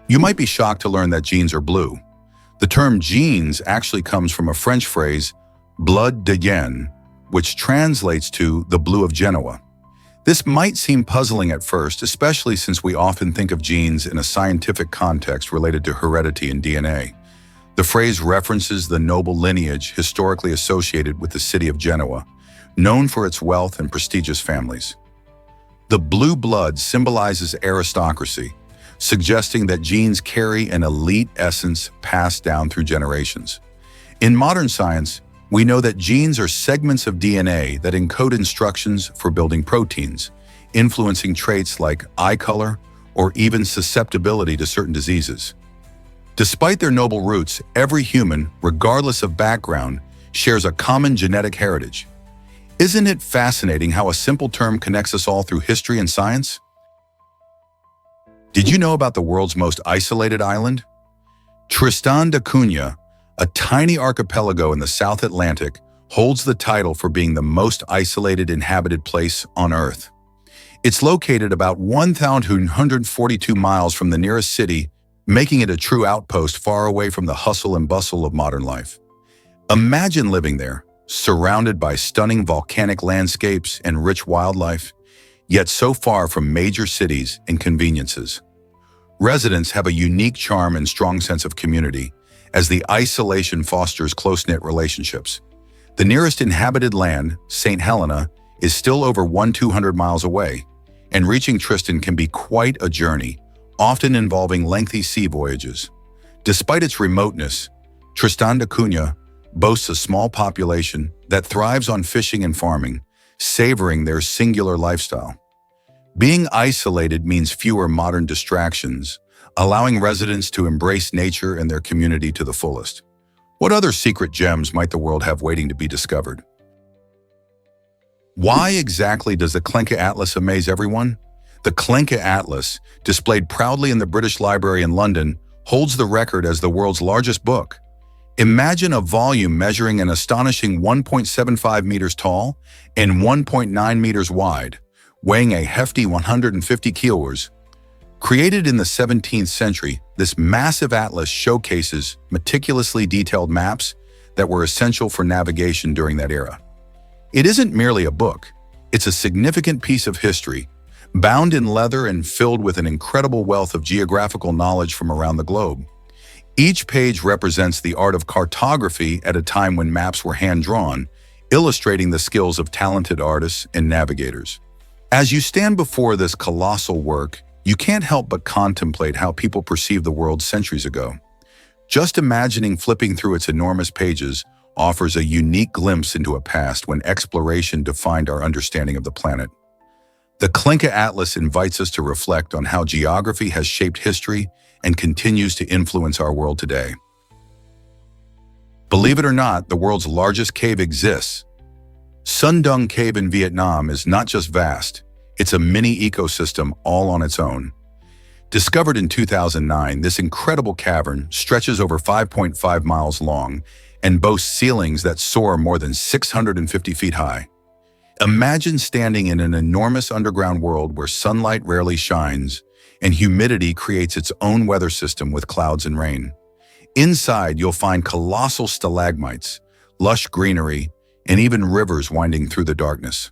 You might be shocked to learn that jeans are blue. The term jeans actually comes from a French phrase, bleu de Gien, which translates to the blue of Genoa. This might seem puzzling at first, especially since we often think of genes in a scientific context related to heredity and DNA. The phrase references the noble lineage historically associated with the city of Genoa, known for its wealth and prestigious families. The blue blood symbolizes aristocracy, suggesting that genes carry an elite essence passed down through generations. In modern science, we know that genes are segments of DNA that encode instructions for building proteins, influencing traits like eye color or even susceptibility to certain diseases. Despite their noble roots, every human, regardless of background, shares a common genetic heritage. Isn't it fascinating how a simple term connects us all through history and science? Did you know about the world's most isolated island? Tristan da Cunha, a tiny archipelago in the South Atlantic, holds the title for being the most isolated inhabited place on Earth. It's located about 1,142 miles from the nearest city, making it a true outpost far away from the hustle and bustle of modern life. Imagine living there, surrounded by stunning volcanic landscapes and rich wildlife, yet so far from major cities and conveniences. Residents have a unique charm and strong sense of community, as the isolation fosters close-knit relationships. The nearest inhabited land, St. Helena, is still over 1,200 miles away, and reaching Tristan can be quite a journey, often involving lengthy sea voyages. Despite its remoteness, Tristan da Cunha boasts a small population that thrives on fishing and farming, savoring their singular lifestyle. Being isolated means fewer modern distractions, allowing residents to embrace nature and their community to the fullest. What other secret gems might the world have waiting to be discovered? Why exactly does the Quirky Atlas amaze everyone? The Quirky Atlas, displayed proudly in the British Library in London, holds the record as the world's largest book. Imagine a volume measuring an astonishing 1.75 meters tall and 1.9 meters wide, weighing a hefty 150 kilos. Created in the 17th century, this massive atlas showcases meticulously detailed maps that were essential for navigation during that era. It isn't merely a book, it's a significant piece of history, bound in leather and filled with an incredible wealth of geographical knowledge from around the globe. Each page represents the art of cartography at a time when maps were hand-drawn, illustrating the skills of talented artists and navigators. As you stand before this colossal work, you can't help but contemplate how people perceived the world centuries ago. Just imagining flipping through its enormous pages offers a unique glimpse into a past when exploration defined our understanding of the planet. The Quirky Atlas invites us to reflect on how geography has shaped history and continues to influence our world today. Believe it or not, the world's largest cave exists. Sun Dung Cave in Vietnam is not just vast, it's a mini ecosystem all on its own. Discovered in 2009, this incredible cavern stretches over 5.5 miles long and boasts ceilings that soar more than 650 feet high. Imagine standing in an enormous underground world where sunlight rarely shines and humidity creates its own weather system with clouds and rain. Inside, you'll find colossal stalagmites, lush greenery, and even rivers winding through the darkness.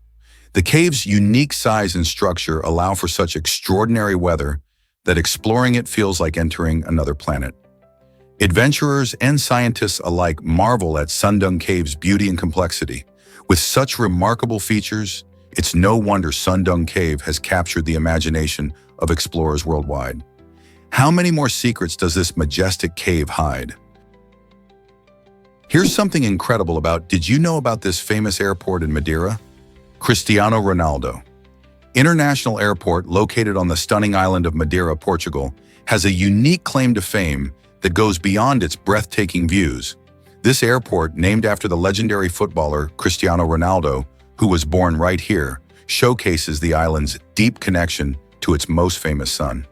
The cave's unique size and structure allow for such extraordinary weather that exploring it feels like entering another planet. Adventurers and scientists alike marvel at Sun Dung Cave's beauty and complexity. With such remarkable features, it's no wonder Sun Dung Cave has captured the imagination of explorers worldwide. How many more secrets does this majestic cave hide? Here's something incredible did you know about this famous airport in Madeira? Cristiano Ronaldo. International Airport, located on the stunning island of Madeira, Portugal, has a unique claim to fame that goes beyond its breathtaking views. This airport, named after the legendary footballer Cristiano Ronaldo, who was born right here, showcases the island's deep connection to its most famous son.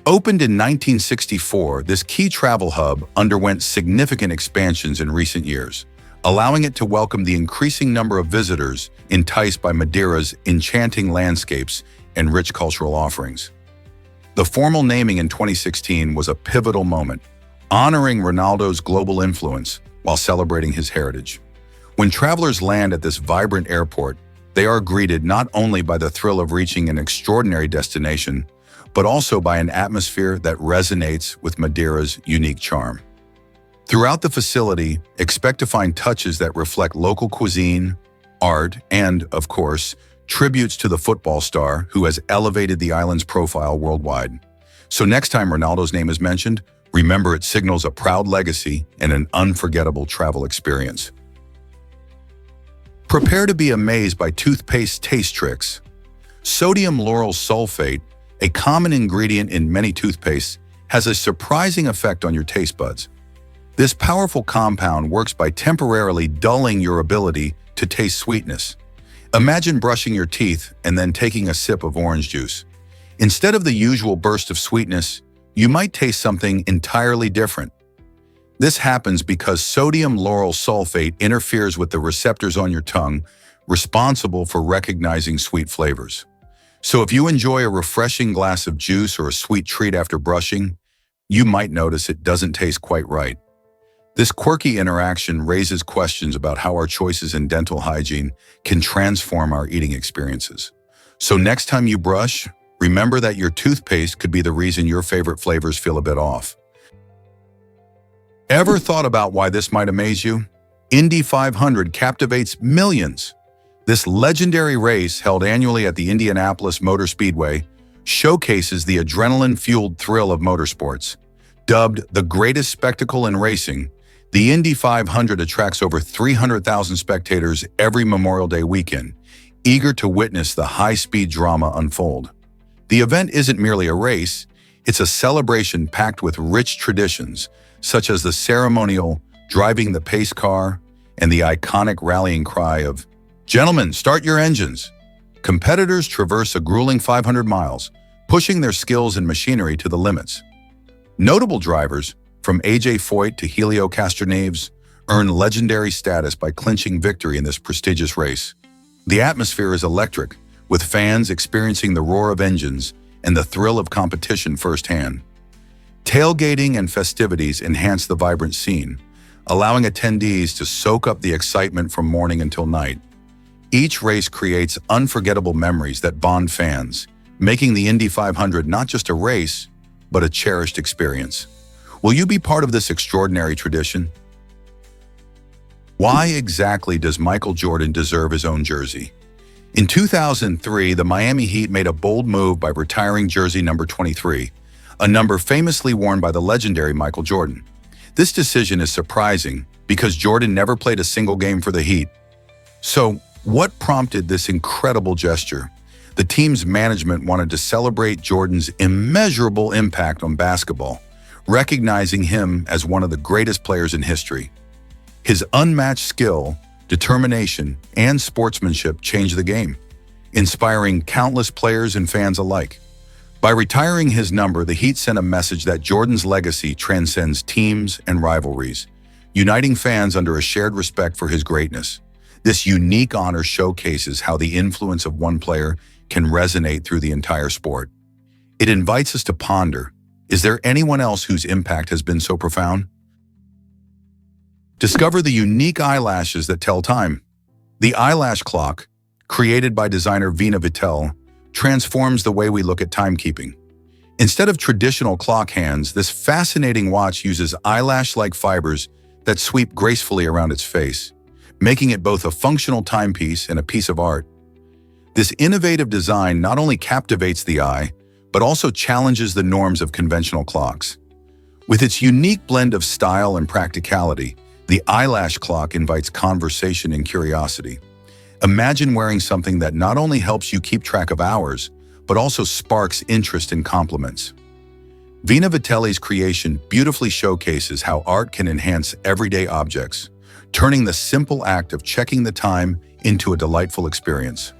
Opened in 1964, this key travel hub underwent significant expansions in recent years, allowing it to welcome the increasing number of visitors enticed by Madeira's enchanting landscapes and rich cultural offerings. The formal naming in 2016 was a pivotal moment, honoring Ronaldo's global influence while celebrating his heritage. When travelers land at this vibrant airport, they are greeted not only by the thrill of reaching an extraordinary destination, but also by an atmosphere that resonates with Madeira's unique charm. Throughout the facility, expect to find touches that reflect local cuisine, art, and, of course, tributes to the football star who has elevated the island's profile worldwide. So next time Ronaldo's name is mentioned, remember it signals a proud legacy and an unforgettable travel experience. Prepare to be amazed by toothpaste taste tricks. Sodium lauryl sulfate, a common ingredient in many toothpastes, has a surprising effect on your taste buds. This powerful compound works by temporarily dulling your ability to taste sweetness. Imagine brushing your teeth and then taking a sip of orange juice. Instead of the usual burst of sweetness, you might taste something entirely different. This happens because sodium lauryl sulfate interferes with the receptors on your tongue, responsible for recognizing sweet flavors. So if you enjoy a refreshing glass of juice or a sweet treat after brushing, you might notice it doesn't taste quite right. This quirky interaction raises questions about how our choices in dental hygiene can transform our eating experiences. So next time you brush, remember that your toothpaste could be the reason your favorite flavors feel a bit off. Ever thought about why this might amaze you? Indy 500 captivates millions. This legendary race, held annually at the Indianapolis Motor Speedway, showcases the adrenaline-fueled thrill of motorsports. Dubbed the greatest spectacle in racing, the Indy 500 attracts over 300,000 spectators every Memorial Day weekend, eager to witness the high-speed drama unfold. The event isn't merely a race, it's a celebration packed with rich traditions, such as the ceremonial driving the pace car and the iconic rallying cry of, "Gentlemen, start your engines." Competitors traverse a grueling 500 miles, pushing their skills and machinery to the limits. Notable drivers, from AJ Foyt to Helio Castroneves, earn legendary status by clinching victory in this prestigious race. The atmosphere is electric, with fans experiencing the roar of engines and the thrill of competition firsthand. Tailgating and festivities enhance the vibrant scene, allowing attendees to soak up the excitement from morning until night. Each race creates unforgettable memories that bond fans, making the Indy 500 not just a race, but a cherished experience. Will you be part of this extraordinary tradition? Why exactly does Michael Jordan deserve his own jersey? In 2003, the Miami Heat made a bold move by retiring jersey number 23, a number famously worn by the legendary Michael Jordan. This decision is surprising because Jordan never played a single game for the Heat. So, what prompted this incredible gesture? The team's management wanted to celebrate Jordan's immeasurable impact on basketball, recognizing him as one of the greatest players in history. His unmatched skill, determination, and sportsmanship changed the game, inspiring countless players and fans alike. By retiring his number, the Heat sent a message that Jordan's legacy transcends teams and rivalries, uniting fans under a shared respect for his greatness. This unique honor showcases how the influence of one player can resonate through the entire sport. It invites us to ponder, is there anyone else whose impact has been so profound? Discover the unique eyelashes that tell time. The eyelash clock, created by designer Vina Vittel, transforms the way we look at timekeeping. Instead of traditional clock hands, this fascinating watch uses eyelash-like fibers that sweep gracefully around its face, making it both a functional timepiece and a piece of art. This innovative design not only captivates the eye, but also challenges the norms of conventional clocks. With its unique blend of style and practicality, the eyelash clock invites conversation and curiosity. Imagine wearing something that not only helps you keep track of hours, but also sparks interest in compliments. Vina Vitelli's creation beautifully showcases how art can enhance everyday objects, turning the simple act of checking the time into a delightful experience.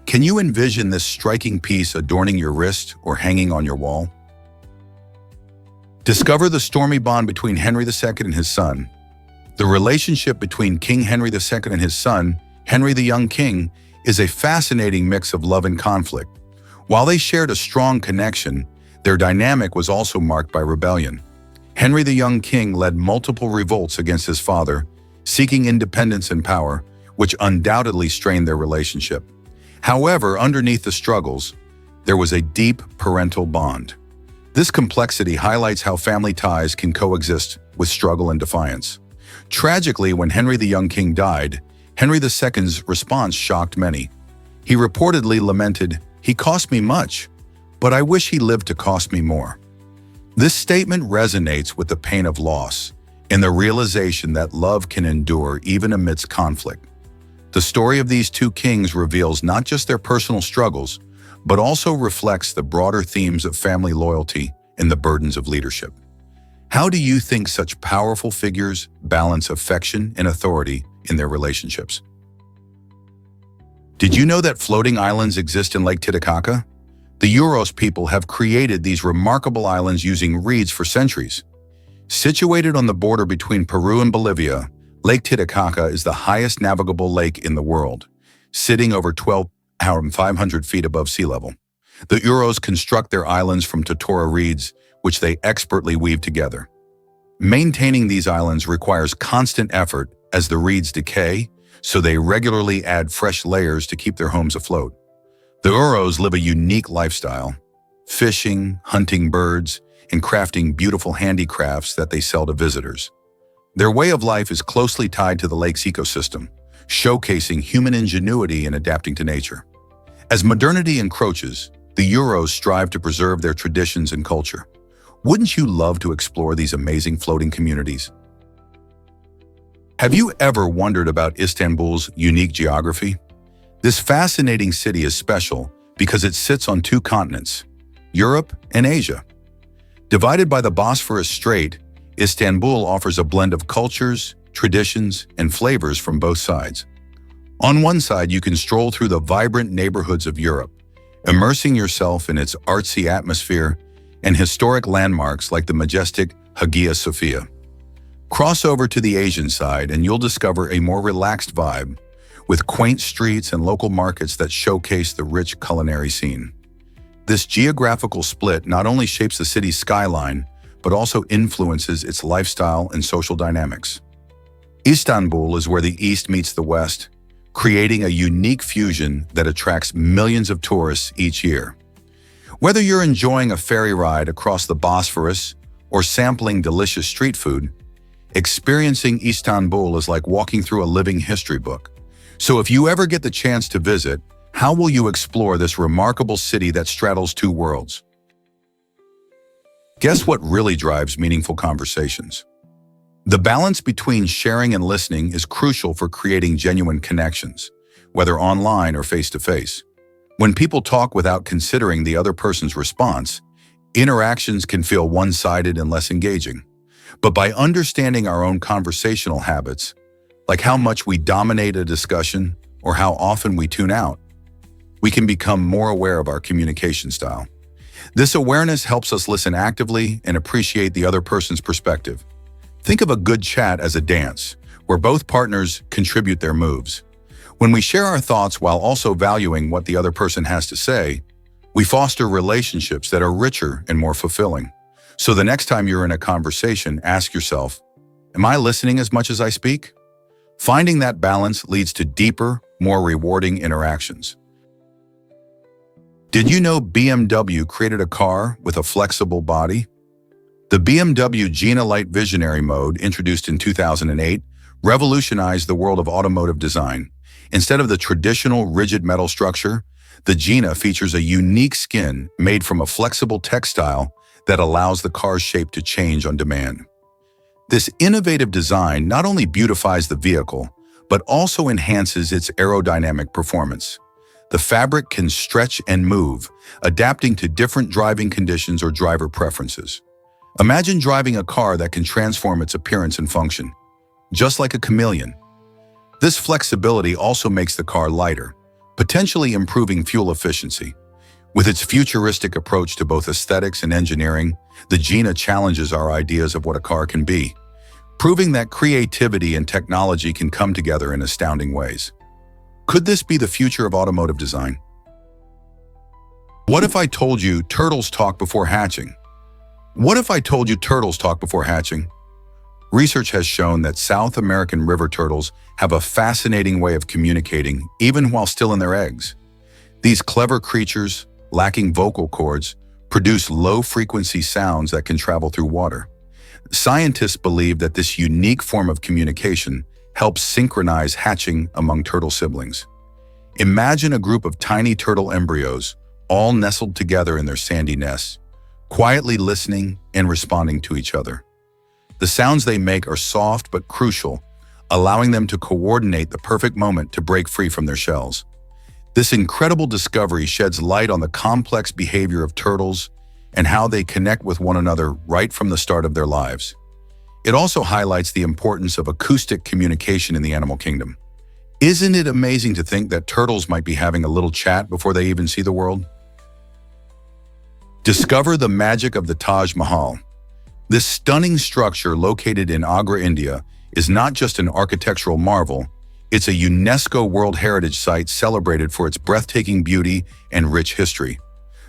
Can you envision this striking piece adorning your wrist or hanging on your wall? Discover the stormy bond between Henry II and his son. The relationship between King Henry II and his son, Henry the Young King, is a fascinating mix of love and conflict. While they shared a strong connection, Their dynamic was also marked by rebellion. Henry the young king led multiple revolts against his father, seeking independence and power, which undoubtedly strained their relationship. However, underneath the struggles, there was a deep parental bond. This complexity highlights how family ties can coexist with struggle and defiance. Tragically, when Henry the young king died, Henry II's response shocked many. He reportedly lamented, "He cost me much, but I wish he lived to cost me more." This statement resonates with the pain of loss and the realization that love can endure even amidst conflict. The story of these two kings reveals not just their personal struggles, but also reflects the broader themes of family loyalty and the burdens of leadership. How do you think such powerful figures balance affection and authority in their relationships? Did you know that floating islands exist in Lake Titicaca? The Uros people have created these remarkable islands using reeds for centuries. Situated on the border between Peru and Bolivia, Lake Titicaca is the highest navigable lake in the world, sitting over 12,500 feet above sea level. The Uros construct their islands from totora reeds, which they expertly weave together. Maintaining these islands requires constant effort as the reeds decay, so they regularly add fresh layers to keep their homes afloat. The Uros live a unique lifestyle, fishing, hunting birds, and crafting beautiful handicrafts that they sell to visitors. Their way of life is closely tied to the lake's ecosystem, showcasing human ingenuity in adapting to nature. As modernity encroaches, the Uros strive to preserve their traditions and culture. Wouldn't you love to explore these amazing floating communities? Have you ever wondered about Istanbul's unique geography? This fascinating city is special because it sits on two continents, Europe and Asia. Divided by the Bosphorus Strait, Istanbul offers a blend of cultures, traditions, and flavors from both sides. On one side, you can stroll through the vibrant neighborhoods of Europe, immersing yourself in its artsy atmosphere and historic landmarks like the majestic Hagia Sophia. Cross over to the Asian side and you'll discover a more relaxed vibe, with quaint streets and local markets that showcase the rich culinary scene. This geographical split not only shapes the city's skyline, but also influences its lifestyle and social dynamics. Istanbul is where the East meets the West, creating a unique fusion that attracts millions of tourists each year. Whether you're enjoying a ferry ride across the Bosphorus or sampling delicious street food, experiencing Istanbul is like walking through a living history book. So if you ever get the chance to visit, how will you explore this remarkable city that straddles two worlds? Guess what really drives meaningful conversations? The balance between sharing and listening is crucial for creating genuine connections, whether online or face-to-face. When people talk without considering the other person's response, interactions can feel one-sided and less engaging. But by understanding our own conversational habits, like how much we dominate a discussion or how often we tune out, we can become more aware of our communication style. This awareness helps us listen actively and appreciate the other person's perspective. Think of a good chat as a dance, where both partners contribute their moves. When we share our thoughts while also valuing what the other person has to say, we foster relationships that are richer and more fulfilling. So the next time you're in a conversation, ask yourself, am I listening as much as I speak? Finding that balance leads to deeper, more rewarding interactions. Did you know BMW created a car with a flexible body? The BMW Gina Light Visionary Mode, introduced in 2008, revolutionized the world of automotive design. Instead of the traditional rigid metal structure, the Gina features a unique skin made from a flexible textile that allows the car's shape to change on demand. This innovative design not only beautifies the vehicle, but also enhances its aerodynamic performance. The fabric can stretch and move, adapting to different driving conditions or driver preferences. Imagine driving a car that can transform its appearance and function, just like a chameleon. This flexibility also makes the car lighter, potentially improving fuel efficiency. With its futuristic approach to both aesthetics and engineering, the Gina challenges our ideas of what a car can be, proving that creativity and technology can come together in astounding ways. Could this be the future of automotive design? What if I told you turtles talk before hatching? What if I told you turtles talk before hatching? Research has shown that South American river turtles have a fascinating way of communicating even while still in their eggs. These clever creatures, lacking vocal cords, produce low-frequency sounds that can travel through water. Scientists believe that this unique form of communication helps synchronize hatching among turtle siblings. Imagine a group of tiny turtle embryos, all nestled together in their sandy nests, quietly listening and responding to each other. The sounds they make are soft but crucial, allowing them to coordinate the perfect moment to break free from their shells. This incredible discovery sheds light on the complex behavior of turtles and how they connect with one another right from the start of their lives. It also highlights the importance of acoustic communication in the animal kingdom. Isn't it amazing to think that turtles might be having a little chat before they even see the world? Discover the magic of the Taj Mahal. This stunning structure located in Agra, India, is not just an architectural marvel, it's a UNESCO World Heritage Site celebrated for its breathtaking beauty and rich history.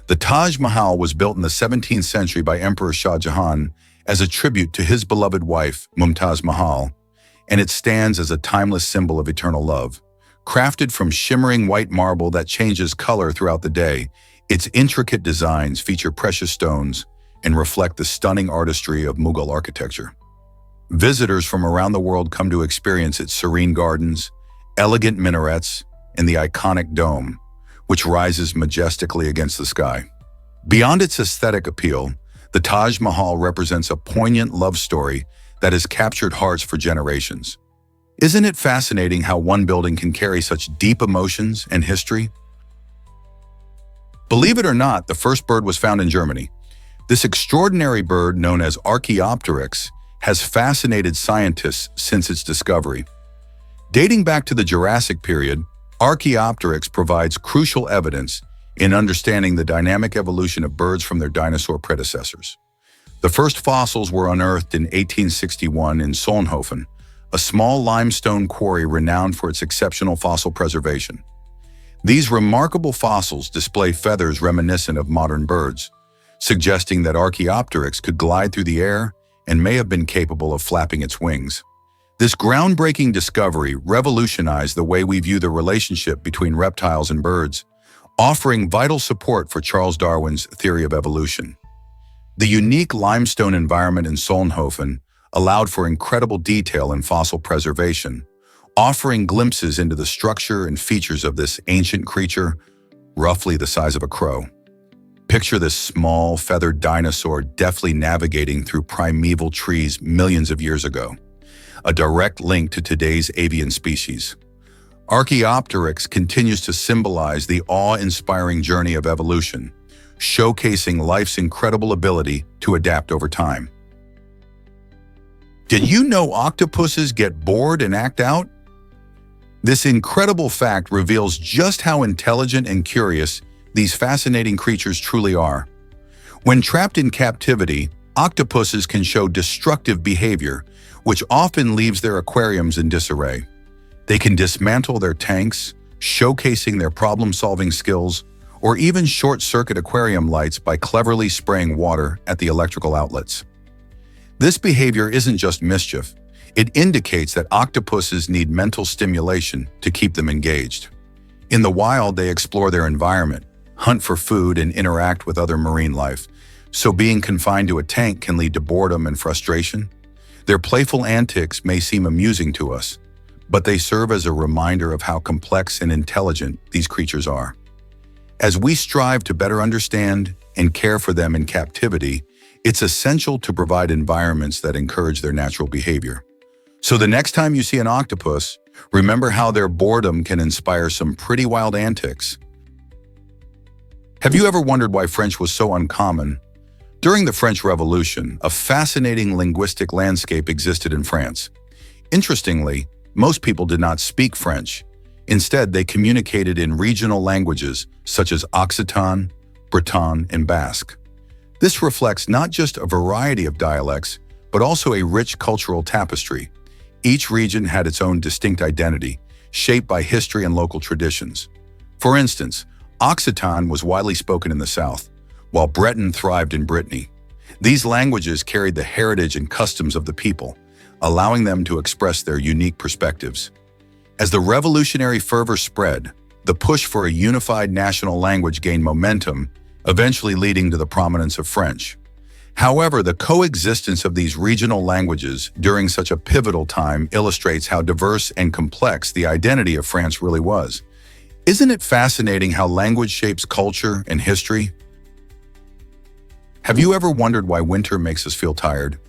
The Taj Mahal was built in the 17th century by Emperor Shah Jahan as a tribute to his beloved wife, Mumtaz Mahal, and it stands as a timeless symbol of eternal love. Crafted from shimmering white marble that changes color throughout the day, its intricate designs feature precious stones and reflect the stunning artistry of Mughal architecture. Visitors from around the world come to experience its serene gardens, elegant minarets, and the iconic dome, which rises majestically against the sky. Beyond its aesthetic appeal, the Taj Mahal represents a poignant love story that has captured hearts for generations. Isn't it fascinating how one building can carry such deep emotions and history? Believe it or not, the first bird was found in Germany. This extraordinary bird, known as Archaeopteryx, has fascinated scientists since its discovery. Dating back to the Jurassic period, Archaeopteryx provides crucial evidence in understanding the dynamic evolution of birds from their dinosaur predecessors. The first fossils were unearthed in 1861 in Solnhofen, a small limestone quarry renowned for its exceptional fossil preservation. These remarkable fossils display feathers reminiscent of modern birds, suggesting that Archaeopteryx could glide through the air and may have been capable of flapping its wings. This groundbreaking discovery revolutionized the way we view the relationship between reptiles and birds, offering vital support for Charles Darwin's theory of evolution. The unique limestone environment in Solnhofen allowed for incredible detail in fossil preservation, offering glimpses into the structure and features of this ancient creature, roughly the size of a crow. Picture this small, feathered dinosaur deftly navigating through primeval trees millions of years ago, a direct link to today's avian species. Archaeopteryx continues to symbolize the awe-inspiring journey of evolution, showcasing life's incredible ability to adapt over time. Did you know octopuses get bored and act out? This incredible fact reveals just how intelligent and curious these fascinating creatures truly are. When trapped in captivity, octopuses can show destructive behavior, which often leaves their aquariums in disarray. They can dismantle their tanks, showcasing their problem-solving skills, or even short-circuit aquarium lights by cleverly spraying water at the electrical outlets. This behavior isn't just mischief. It indicates that octopuses need mental stimulation to keep them engaged. In the wild, they explore their environment, hunt for food, and interact with other marine life, so being confined to a tank can lead to boredom and frustration. Their playful antics may seem amusing to us, but they serve as a reminder of how complex and intelligent these creatures are. As we strive to better understand and care for them in captivity, it's essential to provide environments that encourage their natural behavior. So the next time you see an octopus, remember how their boredom can inspire some pretty wild antics. Have you ever wondered why French was so uncommon? During the French Revolution, a fascinating linguistic landscape existed in France. Interestingly, most people did not speak French. Instead, they communicated in regional languages such as Occitan, Breton, and Basque. This reflects not just a variety of dialects, but also a rich cultural tapestry. Each region had its own distinct identity, shaped by history and local traditions. For instance, Occitan was widely spoken in the South, while Breton thrived in Brittany. These languages carried the heritage and customs of the people, allowing them to express their unique perspectives. As the revolutionary fervor spread, the push for a unified national language gained momentum, eventually leading to the prominence of French. However, the coexistence of these regional languages during such a pivotal time illustrates how diverse and complex the identity of France really was. Isn't it fascinating how language shapes culture and history? Have you ever wondered why winter makes us feel tired?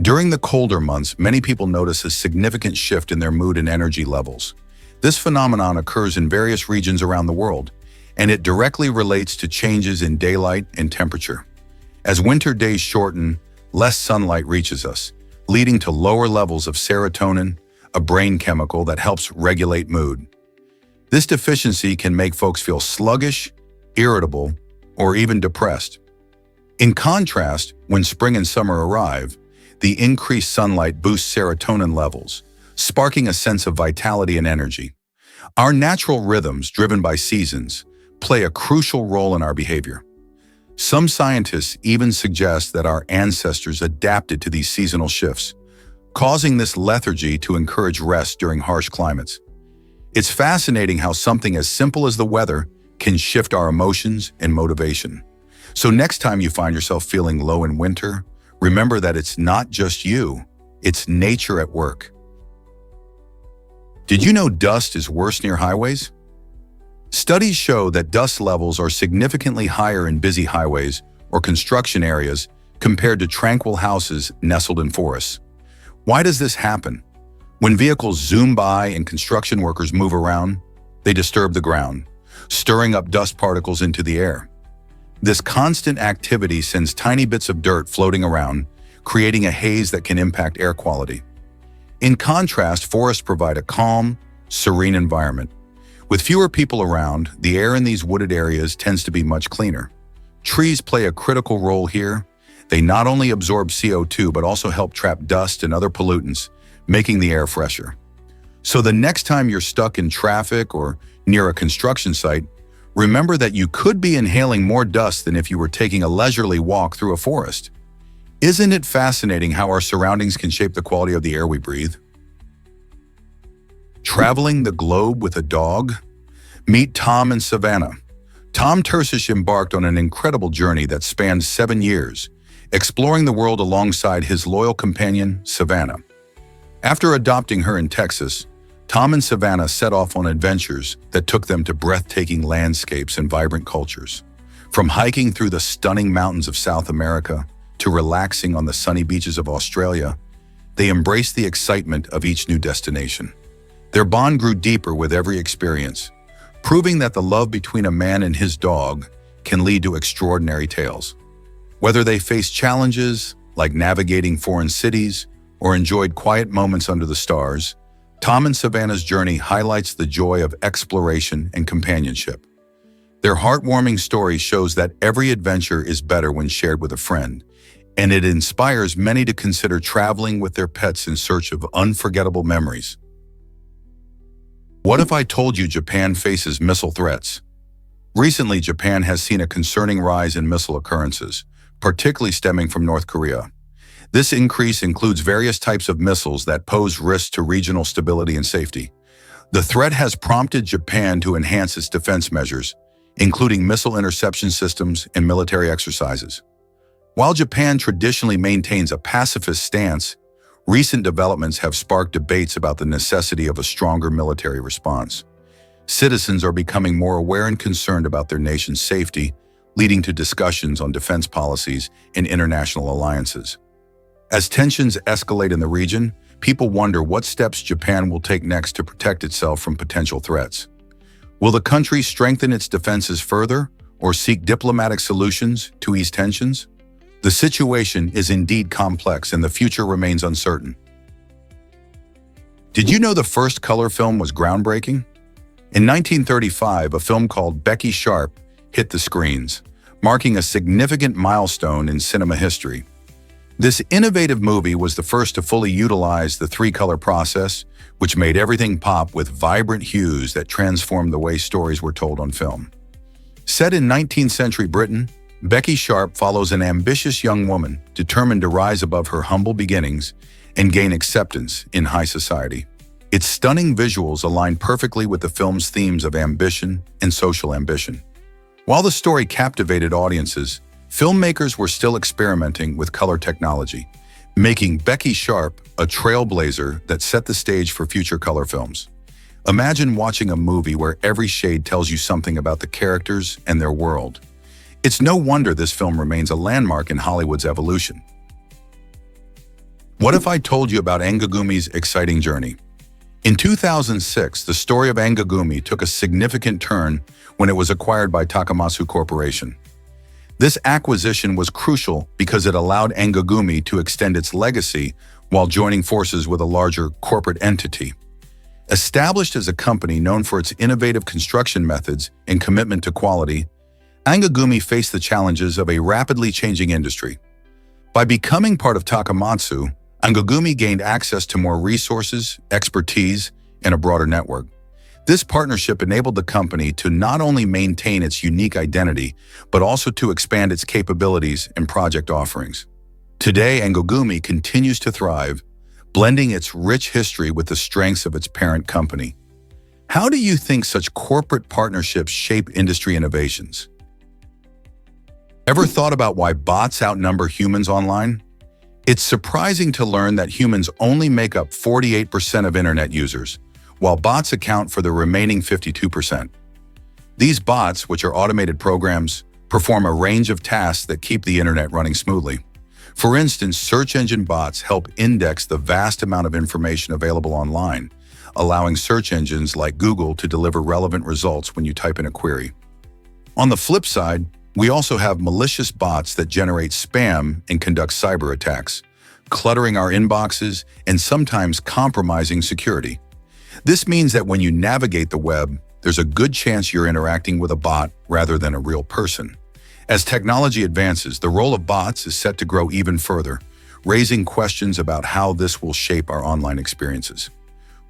During the colder months, many people notice a significant shift in their mood and energy levels. This phenomenon occurs in various regions around the world, and it directly relates to changes in daylight and temperature. As winter days shorten, less sunlight reaches us, leading to lower levels of serotonin, a brain chemical that helps regulate mood. This deficiency can make folks feel sluggish, irritable, or even depressed. In contrast, when spring and summer arrive, the increased sunlight boosts serotonin levels, sparking a sense of vitality and energy. Our natural rhythms, driven by seasons, play a crucial role in our behavior. Some scientists even suggest that our ancestors adapted to these seasonal shifts, causing this lethargy to encourage rest during harsh climates. It's fascinating how something as simple as the weather can shift our emotions and motivation. So next time you find yourself feeling low in winter, remember that it's not just you, it's nature at work. Did you know dust is worse near highways? Studies show that dust levels are significantly higher in busy highways or construction areas compared to tranquil houses nestled in forests. Why does this happen? When vehicles zoom by and construction workers move around, they disturb the ground, stirring up dust particles into the air. This constant activity sends tiny bits of dirt floating around, creating a haze that can impact air quality. In contrast, forests provide a calm, serene environment. With fewer people around, the air in these wooded areas tends to be much cleaner. Trees play a critical role here. They not only absorb CO2 but also help trap dust and other pollutants, making the air fresher. So the next time you're stuck in traffic or near a construction site, remember that you could be inhaling more dust than if you were taking a leisurely walk through a forest. Isn't it fascinating how our surroundings can shape the quality of the air we breathe? Traveling the globe with a dog? Meet Tom and Savannah. Tom Tersish embarked on an incredible journey that spanned 7 years, exploring the world alongside his loyal companion, Savannah. After adopting her in Texas, Tom and Savannah set off on adventures that took them to breathtaking landscapes and vibrant cultures. From hiking through the stunning mountains of South America to relaxing on the sunny beaches of Australia, they embraced the excitement of each new destination. Their bond grew deeper with every experience, proving that the love between a man and his dog can lead to extraordinary tales. Whether they faced challenges like navigating foreign cities or enjoyed quiet moments under the stars, Tom and Savannah's journey highlights the joy of exploration and companionship. Their heartwarming story shows that every adventure is better when shared with a friend, and it inspires many to consider traveling with their pets in search of unforgettable memories. What if I told you Japan faces missile threats? Recently, Japan has seen a concerning rise in missile occurrences, particularly stemming from North Korea. This increase includes various types of missiles that pose risks to regional stability and safety. The threat has prompted Japan to enhance its defense measures, including missile interception systems and military exercises. While Japan traditionally maintains a pacifist stance, recent developments have sparked debates about the necessity of a stronger military response. Citizens are becoming more aware and concerned about their nation's safety, leading to discussions on defense policies and international alliances. As tensions escalate in the region, people wonder what steps Japan will take next to protect itself from potential threats. Will the country strengthen its defenses further or seek diplomatic solutions to ease tensions? The situation is indeed complex and the future remains uncertain. Did you know the first color film was groundbreaking? In 1935, a film called Becky Sharp hit the screens, marking a significant milestone in cinema history. This innovative movie was the first to fully utilize the three-color process, which made everything pop with vibrant hues that transformed the way stories were told on film. Set in 19th century Britain, Becky Sharp follows an ambitious young woman determined to rise above her humble beginnings and gain acceptance in high society. Its stunning visuals align perfectly with the film's themes of ambition and social ambition. While the story captivated audiences, filmmakers were still experimenting with color technology, making Becky Sharp a trailblazer that set the stage for future color films. Imagine watching a movie where every shade tells you something about the characters and their world. It's no wonder this film remains a landmark in Hollywood's evolution. What if I told you about Angagumi's exciting journey? In 2006, the story of Angagumi took a significant turn when it was acquired by Takamatsu Corporation. This acquisition was crucial because it allowed Angagumi to extend its legacy while joining forces with a larger corporate entity. Established as a company known for its innovative construction methods and commitment to quality, Angagumi faced the challenges of a rapidly changing industry. By becoming part of Takamatsu, Angagumi gained access to more resources, expertise, and a broader network. This partnership enabled the company to not only maintain its unique identity, but also to expand its capabilities and project offerings. Today, Angagumi continues to thrive, blending its rich history with the strengths of its parent company. How do you think such corporate partnerships shape industry innovations? Ever thought about why bots outnumber humans online? It's surprising to learn that humans only make up 48% of internet users, while bots account for the remaining 52%. These bots, which are automated programs, perform a range of tasks that keep the internet running smoothly. For instance, search engine bots help index the vast amount of information available online, allowing search engines like Google to deliver relevant results when you type in a query. On the flip side, we also have malicious bots that generate spam and conduct cyber attacks, cluttering our inboxes and sometimes compromising security. This means that when you navigate the web, there's a good chance you're interacting with a bot rather than a real person. As technology advances, the role of bots is set to grow even further, raising questions about how this will shape our online experiences.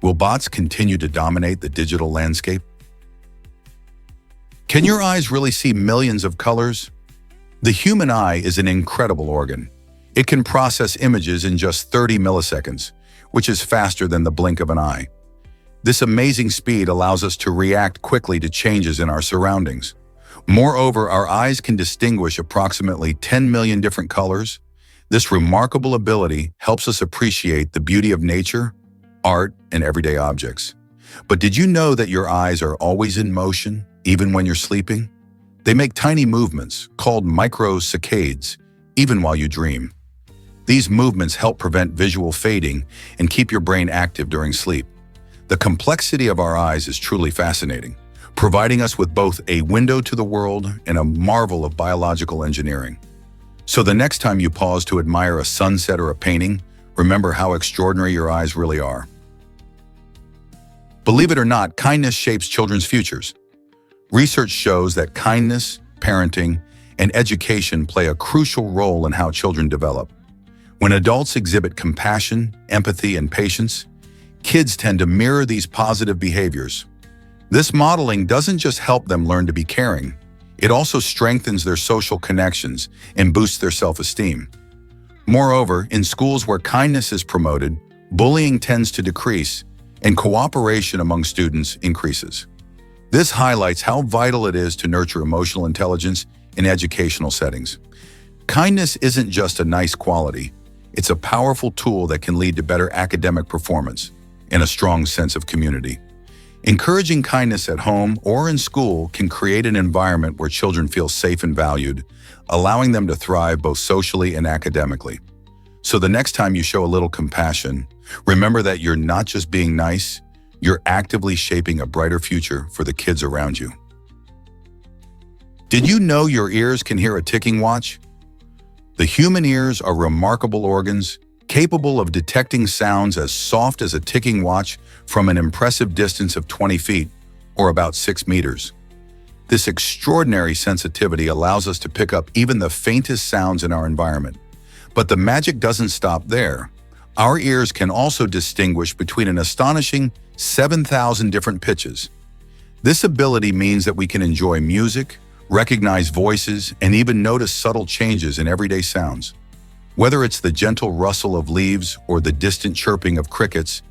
Will bots continue to dominate the digital landscape? Can your eyes really see millions of colors? The human eye is an incredible organ. It can process images in just 30 milliseconds, which is faster than the blink of an eye. This amazing speed allows us to react quickly to changes in our surroundings. Moreover, our eyes can distinguish approximately 10 million different colors. This remarkable ability helps us appreciate the beauty of nature, art, and everyday objects. But did you know that your eyes are always in motion, even when you're sleeping? They make tiny movements, called microsaccades, even while you dream. These movements help prevent visual fading and keep your brain active during sleep. The complexity of our eyes is truly fascinating, providing us with both a window to the world and a marvel of biological engineering. So the next time you pause to admire a sunset or a painting, remember how extraordinary your eyes really are. Believe it or not, kindness shapes children's futures. Research shows that kindness, parenting, and education play a crucial role in how children develop. When adults exhibit compassion, empathy, and patience, kids tend to mirror these positive behaviors. This modeling doesn't just help them learn to be caring, it also strengthens their social connections and boosts their self-esteem. Moreover, in schools where kindness is promoted, bullying tends to decrease and cooperation among students increases. This highlights how vital it is to nurture emotional intelligence in educational settings. Kindness isn't just a nice quality, it's a powerful tool that can lead to better academic performance and a strong sense of community. Encouraging kindness at home or in school can create an environment where children feel safe and valued, allowing them to thrive both socially and academically. So the next time you show a little compassion, remember that you're not just being nice, you're actively shaping a brighter future for the kids around you. Did you know your ears can hear a ticking watch? The human ears are remarkable organs, capable of detecting sounds as soft as a ticking watch from an impressive distance of 20 feet, or about 6 meters. This extraordinary sensitivity allows us to pick up even the faintest sounds in our environment. But the magic doesn't stop there. Our ears can also distinguish between an astonishing 7,000 different pitches. This ability means that we can enjoy music, recognize voices, and even notice subtle changes in everyday sounds. Whether it's the gentle rustle of leaves or the distant chirping of crickets,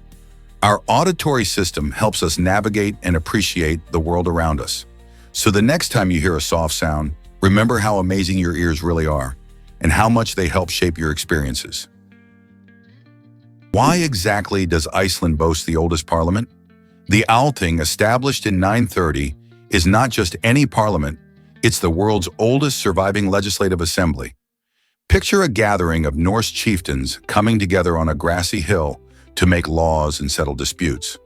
our auditory system helps us navigate and appreciate the world around us. So the next time you hear a soft sound, remember how amazing your ears really are and how much they help shape your experiences. Why exactly does Iceland boast the oldest parliament? The Althing, established in 930, is not just any parliament, it's the world's oldest surviving legislative assembly. Picture a gathering of Norse chieftains coming together on a grassy hill to make laws and settle disputes.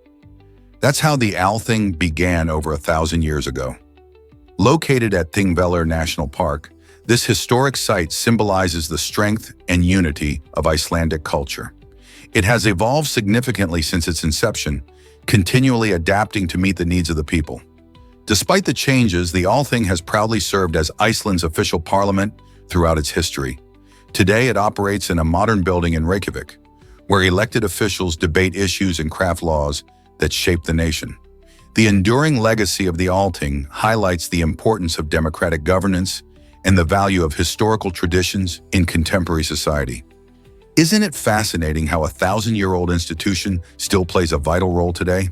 That's how the Althing began over 1,000 years ago. Located at Thingvellir National Park, this historic site symbolizes the strength and unity of Icelandic culture. It has evolved significantly since its inception, continually adapting to meet the needs of the people. Despite the changes, the Althing has proudly served as Iceland's official parliament throughout its history. Today, it operates in a modern building in Reykjavik, where elected officials debate issues and craft laws that shape the nation. The enduring legacy of the Althing highlights the importance of democratic governance and the value of historical traditions in contemporary society. Isn't it fascinating how a 1,000-year-old institution still plays a vital role today?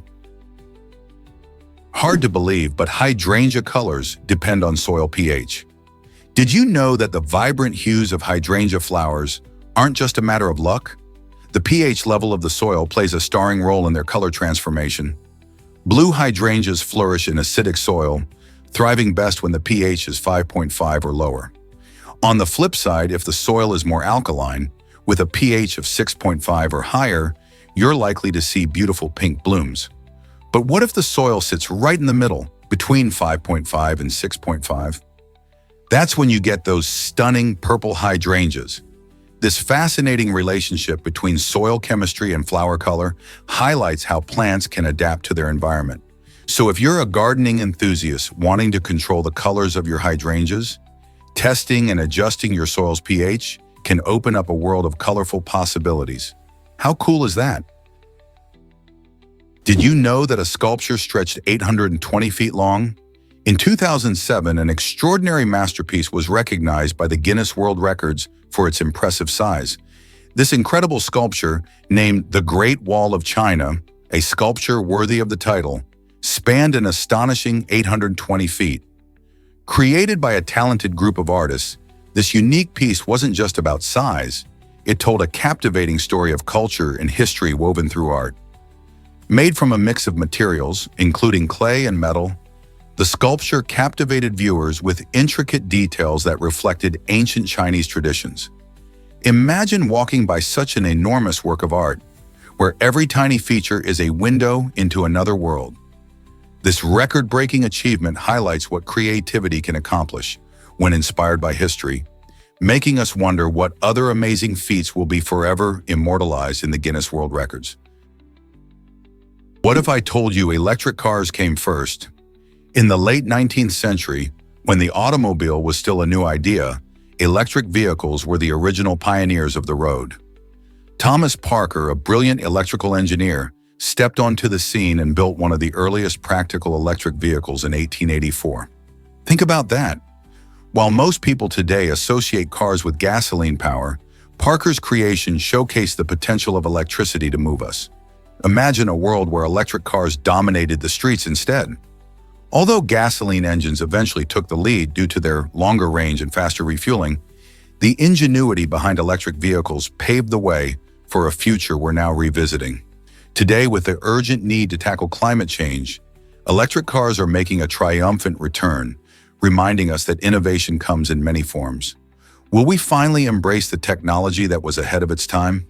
Hard to believe, but hydrangea colors depend on soil pH. Did you know that the vibrant hues of hydrangea flowers aren't just a matter of luck? The pH level of the soil plays a starring role in their color transformation. Blue hydrangeas flourish in acidic soil, thriving best when the pH is 5.5 or lower. On the flip side, if the soil is more alkaline, with a pH of 6.5 or higher, you're likely to see beautiful pink blooms. But what if the soil sits right in the middle, between 5.5 and 6.5? That's when you get those stunning purple hydrangeas. This fascinating relationship between soil chemistry and flower color highlights how plants can adapt to their environment. So if you're a gardening enthusiast wanting to control the colors of your hydrangeas, testing and adjusting your soil's pH can open up a world of colorful possibilities. How cool is that? Did you know that a sculpture stretched 820 feet long? In 2007, an extraordinary masterpiece was recognized by the Guinness World Records for its impressive size. This incredible sculpture, named the Great Wall of China, a sculpture worthy of the title, spanned an astonishing 820 feet. Created by a talented group of artists, this unique piece wasn't just about size, it told a captivating story of culture and history woven through art. Made from a mix of materials, including clay and metal, the sculpture captivated viewers with intricate details that reflected ancient Chinese traditions. Imagine walking by such an enormous work of art, where every tiny feature is a window into another world. This record-breaking achievement highlights what creativity can accomplish when inspired by history, making us wonder what other amazing feats will be forever immortalized in the Guinness World Records. What if I told you electric cars came first? In the late 19th century, when the automobile was still a new idea, electric vehicles were the original pioneers of the road. Thomas Parker, a brilliant electrical engineer, stepped onto the scene and built one of the earliest practical electric vehicles in 1884. Think about that. While most people today associate cars with gasoline power, Parker's creation showcased the potential of electricity to move us. Imagine a world where electric cars dominated the streets instead. Although gasoline engines eventually took the lead due to their longer range and faster refueling, the ingenuity behind electric vehicles paved the way for a future we're now revisiting. Today, with the urgent need to tackle climate change, electric cars are making a triumphant return, reminding us that innovation comes in many forms. Will we finally embrace the technology that was ahead of its time?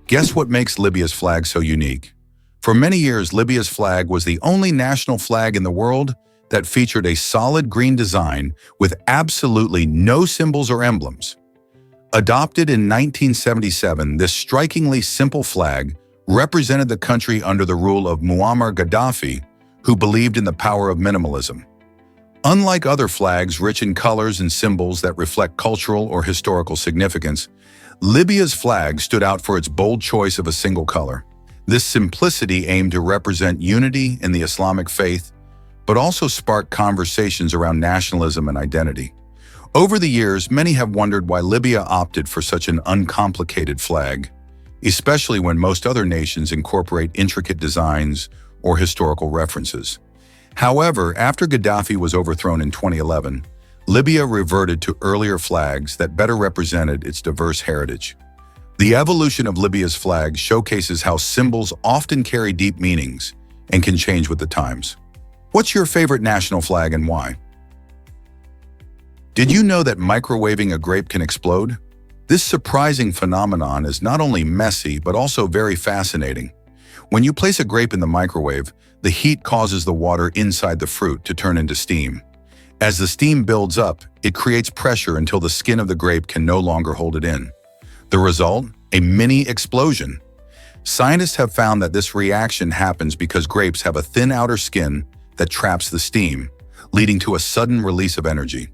Guess what makes Libya's flag so unique? For many years, Libya's flag was the only national flag in the world that featured a solid green design with absolutely no symbols or emblems. Adopted in 1977, this strikingly simple flag represented the country under the rule of Muammar Gaddafi, who believed in the power of minimalism. Unlike other flags rich in colors and symbols that reflect cultural or historical significance, Libya's flag stood out for its bold choice of a single color. This simplicity aimed to represent unity in the Islamic faith, but also spark conversations around nationalism and identity. Over the years, many have wondered why Libya opted for such an uncomplicated flag, especially when most other nations incorporate intricate designs or historical references. However, after Gaddafi was overthrown in 2011, Libya reverted to earlier flags that better represented its diverse heritage. The evolution of Libya's flag showcases how symbols often carry deep meanings and can change with the times. What's your favorite national flag and why? Did you know that microwaving a grape can explode? This surprising phenomenon is not only messy but also very fascinating. When you place a grape in the microwave, the heat causes the water inside the fruit to turn into steam. As the steam builds up, it creates pressure until the skin of the grape can no longer hold it in. The result? A mini explosion. Scientists have found that this reaction happens because grapes have a thin outer skin that traps the steam, leading to a sudden release of energy.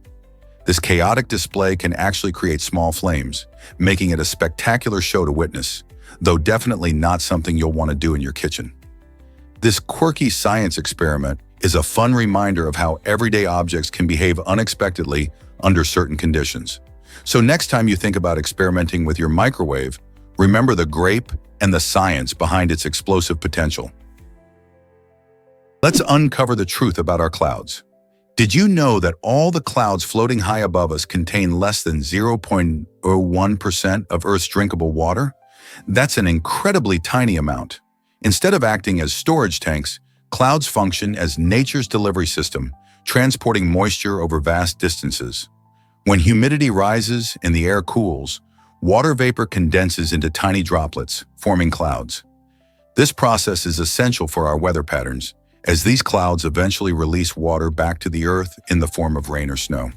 This chaotic display can actually create small flames, making it a spectacular show to witness, though definitely not something you'll want to do in your kitchen. This quirky science experiment is a fun reminder of how everyday objects can behave unexpectedly under certain conditions. So next time you think about experimenting with your microwave, remember the grape and the science behind its explosive potential. Let's uncover the truth about our clouds. Did you know that all the clouds floating high above us contain less than 0.01% of Earth's drinkable water? That's an incredibly tiny amount. Instead of acting as storage tanks, clouds function as nature's delivery system, transporting moisture over vast distances. When humidity rises and the air cools, water vapor condenses into tiny droplets, forming clouds. This process is essential for our weather patterns, as these clouds eventually release water back to the earth in the form of rain or snow.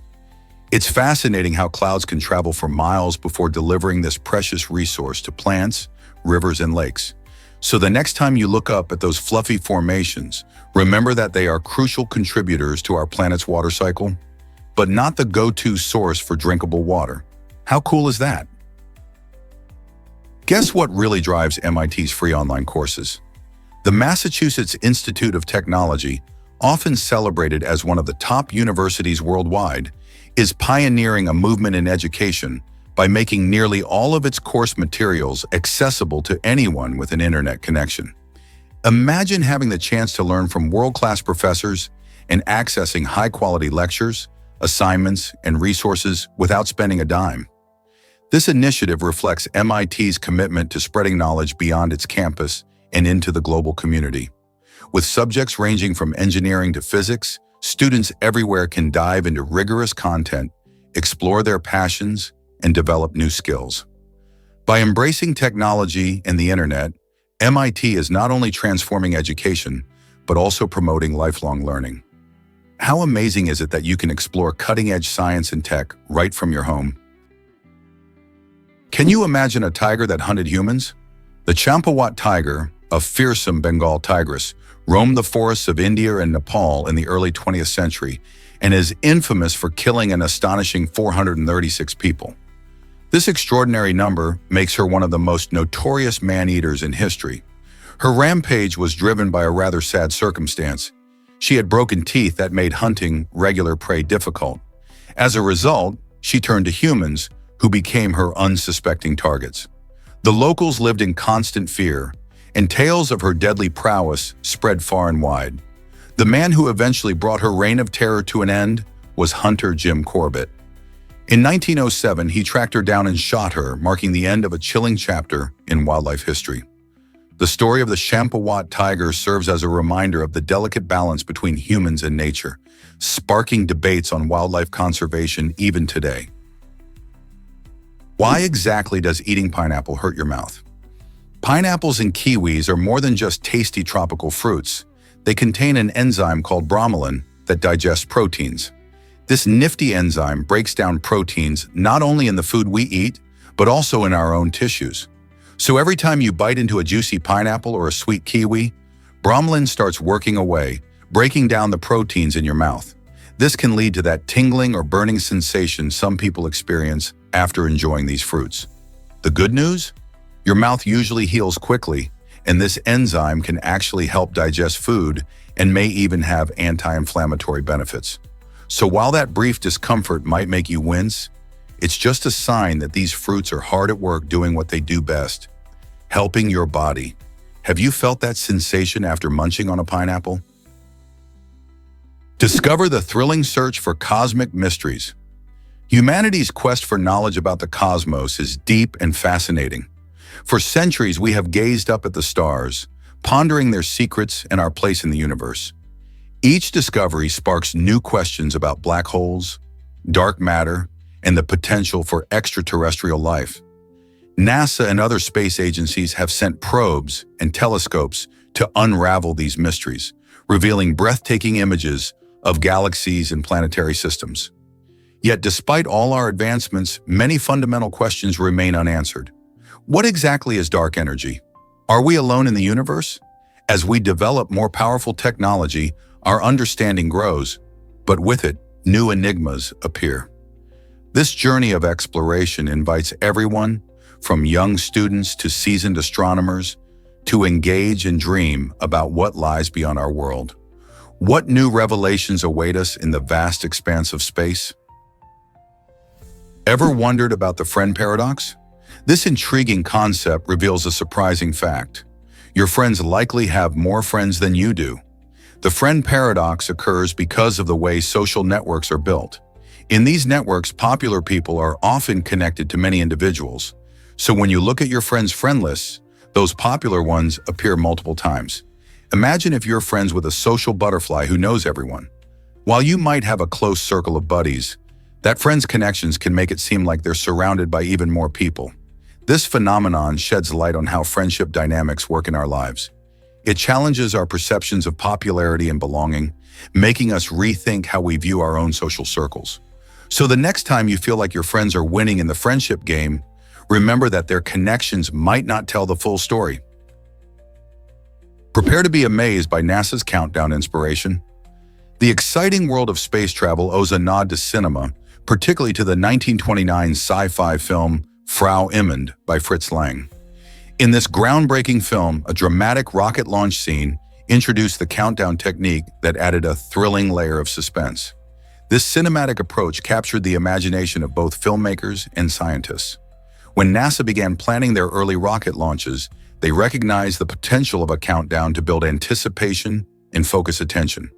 It's fascinating how clouds can travel for miles before delivering this precious resource to plants, rivers, and lakes. So the next time you look up at those fluffy formations, remember that they are crucial contributors to our planet's water cycle, but not the go-to source for drinkable water. How cool is that? Guess what really drives MIT's free online courses? The Massachusetts Institute of Technology, often celebrated as one of the top universities worldwide, is pioneering a movement in education by making nearly all of its course materials accessible to anyone with an internet connection. Imagine having the chance to learn from world-class professors and accessing high-quality lectures, assignments, and resources without spending a dime. This initiative reflects MIT's commitment to spreading knowledge beyond its campus and into the global community. With subjects ranging from engineering to physics, students everywhere can dive into rigorous content, explore their passions, and develop new skills. By embracing technology and the internet, MIT is not only transforming education, but also promoting lifelong learning. How amazing is it that you can explore cutting-edge science and tech right from your home? Can you imagine a tiger that hunted humans? The Champawat tiger, a fearsome Bengal tigress, roamed the forests of India and Nepal in the early 20th century and is infamous for killing an astonishing 436 people. This extraordinary number makes her one of the most notorious man-eaters in history. Her rampage was driven by a rather sad circumstance. She had broken teeth that made hunting regular prey difficult. As a result, she turned to humans, who became her unsuspecting targets. The locals lived in constant fear, and tales of her deadly prowess spread far and wide. The man who eventually brought her reign of terror to an end was Hunter Jim Corbett. In 1907, he tracked her down and shot her, marking the end of a chilling chapter in wildlife history. The story of the Champawat tiger serves as a reminder of the delicate balance between humans and nature, sparking debates on wildlife conservation even today. Why exactly does eating pineapple hurt your mouth? Pineapples and kiwis are more than just tasty tropical fruits. They contain an enzyme called bromelain that digests proteins. This nifty enzyme breaks down proteins not only in the food we eat, but also in our own tissues. So every time you bite into a juicy pineapple or a sweet kiwi, bromelain starts working away, breaking down the proteins in your mouth. This can lead to that tingling or burning sensation some people experience after enjoying these fruits. The good news? Your mouth usually heals quickly, and this enzyme can actually help digest food and may even have anti-inflammatory benefits. So while that brief discomfort might make you wince, it's just a sign that these fruits are hard at work doing what they do best, helping your body. Have you felt that sensation after munching on a pineapple? Discover the thrilling search for cosmic mysteries. Humanity's quest for knowledge about the cosmos is deep and fascinating. For centuries, we have gazed up at the stars, pondering their secrets and our place in the universe. Each discovery sparks new questions about black holes, dark matter, and the potential for extraterrestrial life. NASA and other space agencies have sent probes and telescopes to unravel these mysteries, revealing breathtaking images of galaxies and planetary systems. Yet despite all our advancements, many fundamental questions remain unanswered. What exactly is dark energy? Are we alone in the universe? As we develop more powerful technology, our understanding grows, but with it, new enigmas appear. This journey of exploration invites everyone, from young students to seasoned astronomers, to engage and dream about what lies beyond our world. What new revelations await us in the vast expanse of space? Ever wondered about the friend paradox? This intriguing concept reveals a surprising fact. Your friends likely have more friends than you do. The friend paradox occurs because of the way social networks are built. In these networks, popular people are often connected to many individuals. So when you look at your friends' friend lists, those popular ones appear multiple times. Imagine if you're friends with a social butterfly who knows everyone. While you might have a close circle of buddies, that friend's connections can make it seem like they're surrounded by even more people. This phenomenon sheds light on how friendship dynamics work in our lives. It challenges our perceptions of popularity and belonging, making us rethink how we view our own social circles. So the next time you feel like your friends are winning in the friendship game, remember that their connections might not tell the full story. Prepare to be amazed by NASA's countdown inspiration. The exciting world of space travel owes a nod to cinema, particularly to the 1929 sci-fi film Frau Immend by Fritz Lang. In this groundbreaking film, a dramatic rocket launch scene introduced the countdown technique that added a thrilling layer of suspense. This cinematic approach captured the imagination of both filmmakers and scientists. When NASA began planning their early rocket launches, they recognized the potential of a countdown to build anticipation and focus attention.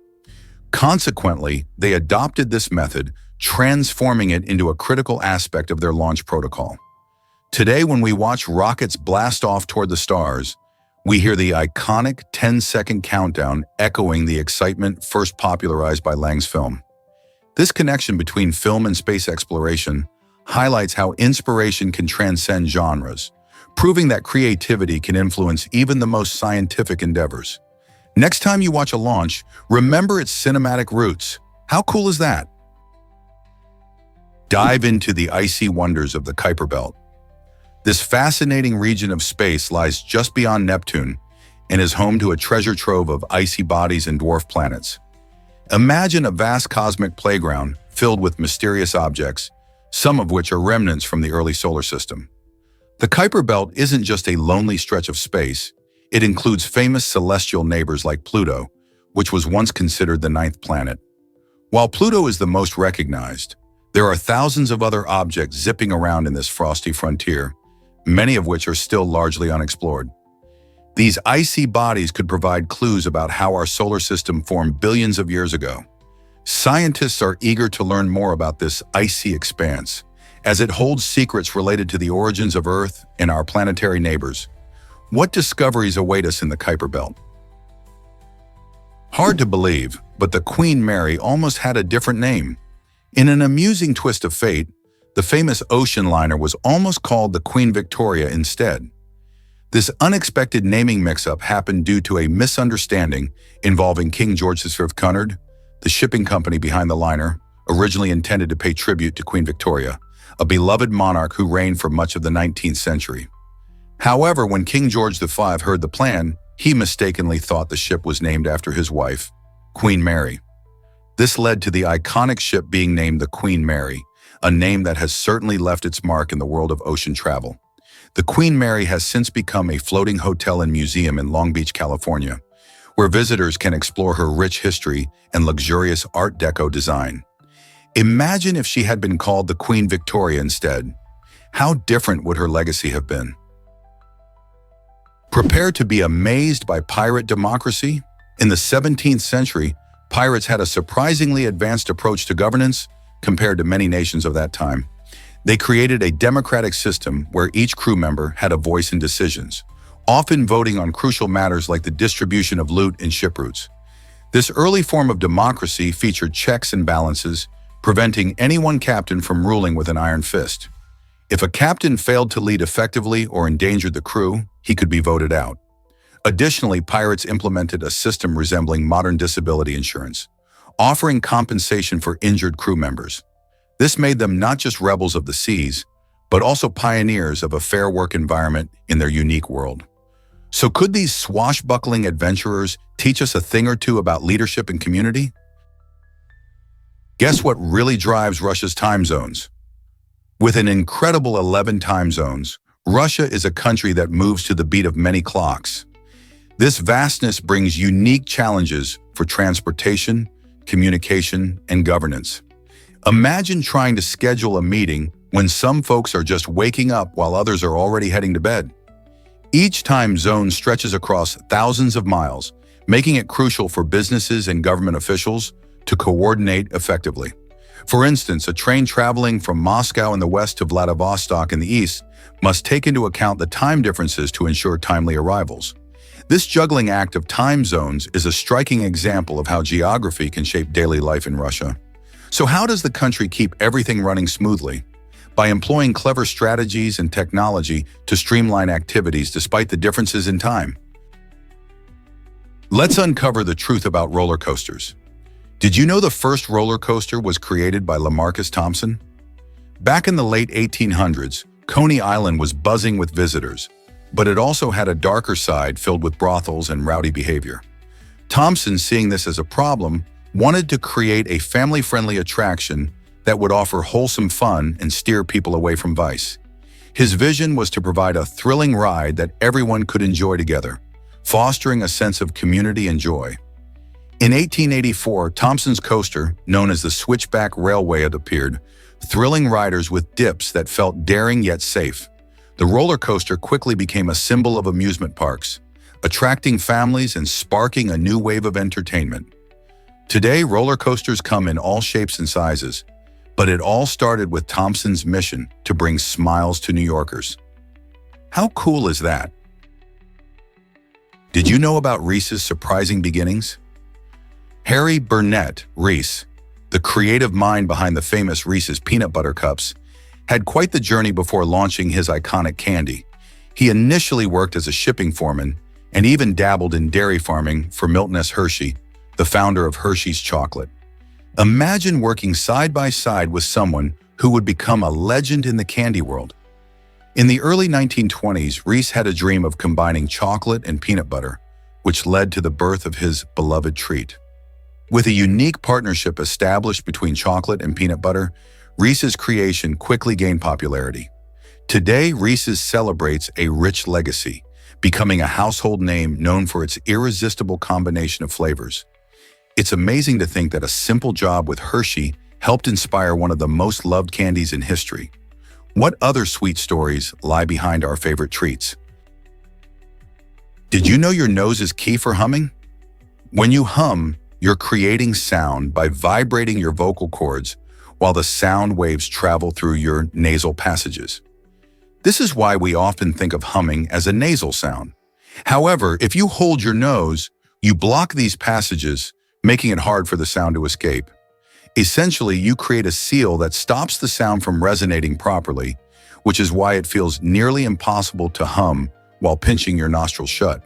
Consequently, they adopted this method, transforming it into a critical aspect of their launch protocol. Today, when we watch rockets blast off toward the stars, we hear the iconic 10-second countdown echoing the excitement first popularized by Lang's film. This connection between film and space exploration highlights how inspiration can transcend genres, proving that creativity can influence even the most scientific endeavors. Next time you watch a launch, remember its cinematic roots. How cool is that? Dive into the icy wonders of the Kuiper Belt. This fascinating region of space lies just beyond Neptune and is home to a treasure trove of icy bodies and dwarf planets. Imagine a vast cosmic playground filled with mysterious objects, some of which are remnants from the early solar system. The Kuiper Belt isn't just a lonely stretch of space. It includes famous celestial neighbors like Pluto, which was once considered the ninth planet. While Pluto is the most recognized, there are thousands of other objects zipping around in this frosty frontier, many of which are still largely unexplored. These icy bodies could provide clues about how our solar system formed billions of years ago. Scientists are eager to learn more about this icy expanse, as it holds secrets related to the origins of Earth and our planetary neighbors. What discoveries await us in the Kuiper Belt? Hard to believe, but the Queen Mary almost had a different name. In an amusing twist of fate, the famous ocean liner was almost called the Queen Victoria instead. This unexpected naming mix-up happened due to a misunderstanding involving King George V Cunard, the shipping company behind the liner, originally intended to pay tribute to Queen Victoria, a beloved monarch who reigned for much of the 19th century. However, when King George V heard the plan, he mistakenly thought the ship was named after his wife, Queen Mary. This led to the iconic ship being named the Queen Mary, a name that has certainly left its mark in the world of ocean travel. The Queen Mary has since become a floating hotel and museum in Long Beach, California, where visitors can explore her rich history and luxurious Art Deco design. Imagine if she had been called the Queen Victoria instead. How different would her legacy have been? Prepare to be amazed by pirate democracy? In the 17th century, pirates had a surprisingly advanced approach to governance compared to many nations of that time. They created a democratic system where each crew member had a voice in decisions, often voting on crucial matters like the distribution of loot and ship routes. This early form of democracy featured checks and balances, preventing any one captain from ruling with an iron fist. If a captain failed to lead effectively or endangered the crew, he could be voted out. Additionally, pirates implemented a system resembling modern disability insurance, offering compensation for injured crew members. This made them not just rebels of the seas, but also pioneers of a fair work environment in their unique world. So could these swashbuckling adventurers teach us a thing or two about leadership and community? Guess what really drives Russia's time zones? With an incredible 11 time zones, Russia is a country that moves to the beat of many clocks. This vastness brings unique challenges for transportation, communication, and governance. Imagine trying to schedule a meeting when some folks are just waking up while others are already heading to bed. Each time zone stretches across thousands of miles, making it crucial for businesses and government officials to coordinate effectively. For instance, a train traveling from Moscow in the west to Vladivostok in the east must take into account the time differences to ensure timely arrivals. This juggling act of time zones is a striking example of how geography can shape daily life in Russia. So how does the country keep everything running smoothly? By employing clever strategies and technology to streamline activities despite the differences in time. Let's uncover the truth about roller coasters. Did you know the first roller coaster was created by LaMarcus Thompson? Back in the late 1800s, Coney Island was buzzing with visitors, but it also had a darker side filled with brothels and rowdy behavior. Thompson, seeing this as a problem, wanted to create a family-friendly attraction that would offer wholesome fun and steer people away from vice. His vision was to provide a thrilling ride that everyone could enjoy together, fostering a sense of community and joy. In 1884, Thompson's coaster, known as the Switchback Railway, had appeared, thrilling riders with dips that felt daring yet safe. The roller coaster quickly became a symbol of amusement parks, attracting families and sparking a new wave of entertainment. Today, roller coasters come in all shapes and sizes, but it all started with Thompson's mission to bring smiles to New Yorkers. How cool is that? Did you know about Reese's surprising beginnings? Harry Burnett Reese, the creative mind behind the famous Reese's peanut butter cups, had quite the journey before launching his iconic candy. He initially worked as a shipping foreman and even dabbled in dairy farming for Milton S. Hershey, the founder of Hershey's Chocolate. Imagine working side by side with someone who would become a legend in the candy world. In the early 1920s, Reese had a dream of combining chocolate and peanut butter, which led to the birth of his beloved treat. With a unique partnership established between chocolate and peanut butter, Reese's creation quickly gained popularity. Today, Reese's celebrates a rich legacy, becoming a household name known for its irresistible combination of flavors. It's amazing to think that a simple job with Hershey helped inspire one of the most loved candies in history. What other sweet stories lie behind our favorite treats? Did you know your nose is key for humming? When you hum, you're creating sound by vibrating your vocal cords while the sound waves travel through your nasal passages. This is why we often think of humming as a nasal sound. However, if you hold your nose, you block these passages, making it hard for the sound to escape. Essentially, you create a seal that stops the sound from resonating properly, which is why it feels nearly impossible to hum while pinching your nostrils shut.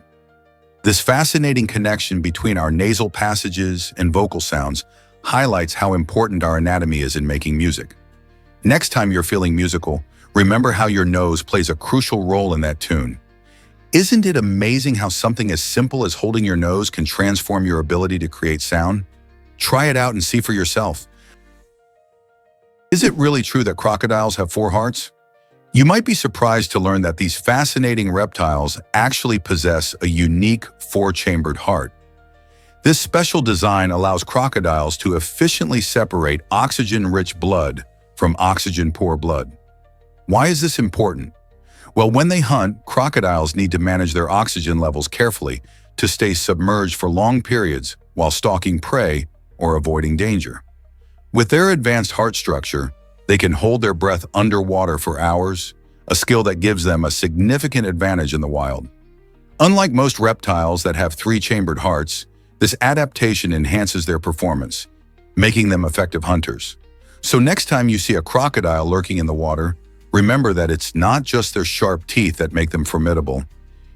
This fascinating connection between our nasal passages and vocal sounds highlights how important our anatomy is in making music. Next time you're feeling musical, remember how your nose plays a crucial role in that tune. Isn't it amazing how something as simple as holding your nose can transform your ability to create sound? Try it out and see for yourself. Is it really true that crocodiles have 4 hearts? You might be surprised to learn that these fascinating reptiles actually possess a unique 4-chambered heart. This special design allows crocodiles to efficiently separate oxygen-rich blood from oxygen-poor blood. Why is this important? Well, when they hunt, crocodiles need to manage their oxygen levels carefully to stay submerged for long periods while stalking prey or avoiding danger. With their advanced heart structure, they can hold their breath underwater for hours, a skill that gives them a significant advantage in the wild. Unlike most reptiles that have three-chambered hearts, this adaptation enhances their performance, making them effective hunters. So next time you see a crocodile lurking in the water, remember that it's not just their sharp teeth that make them formidable.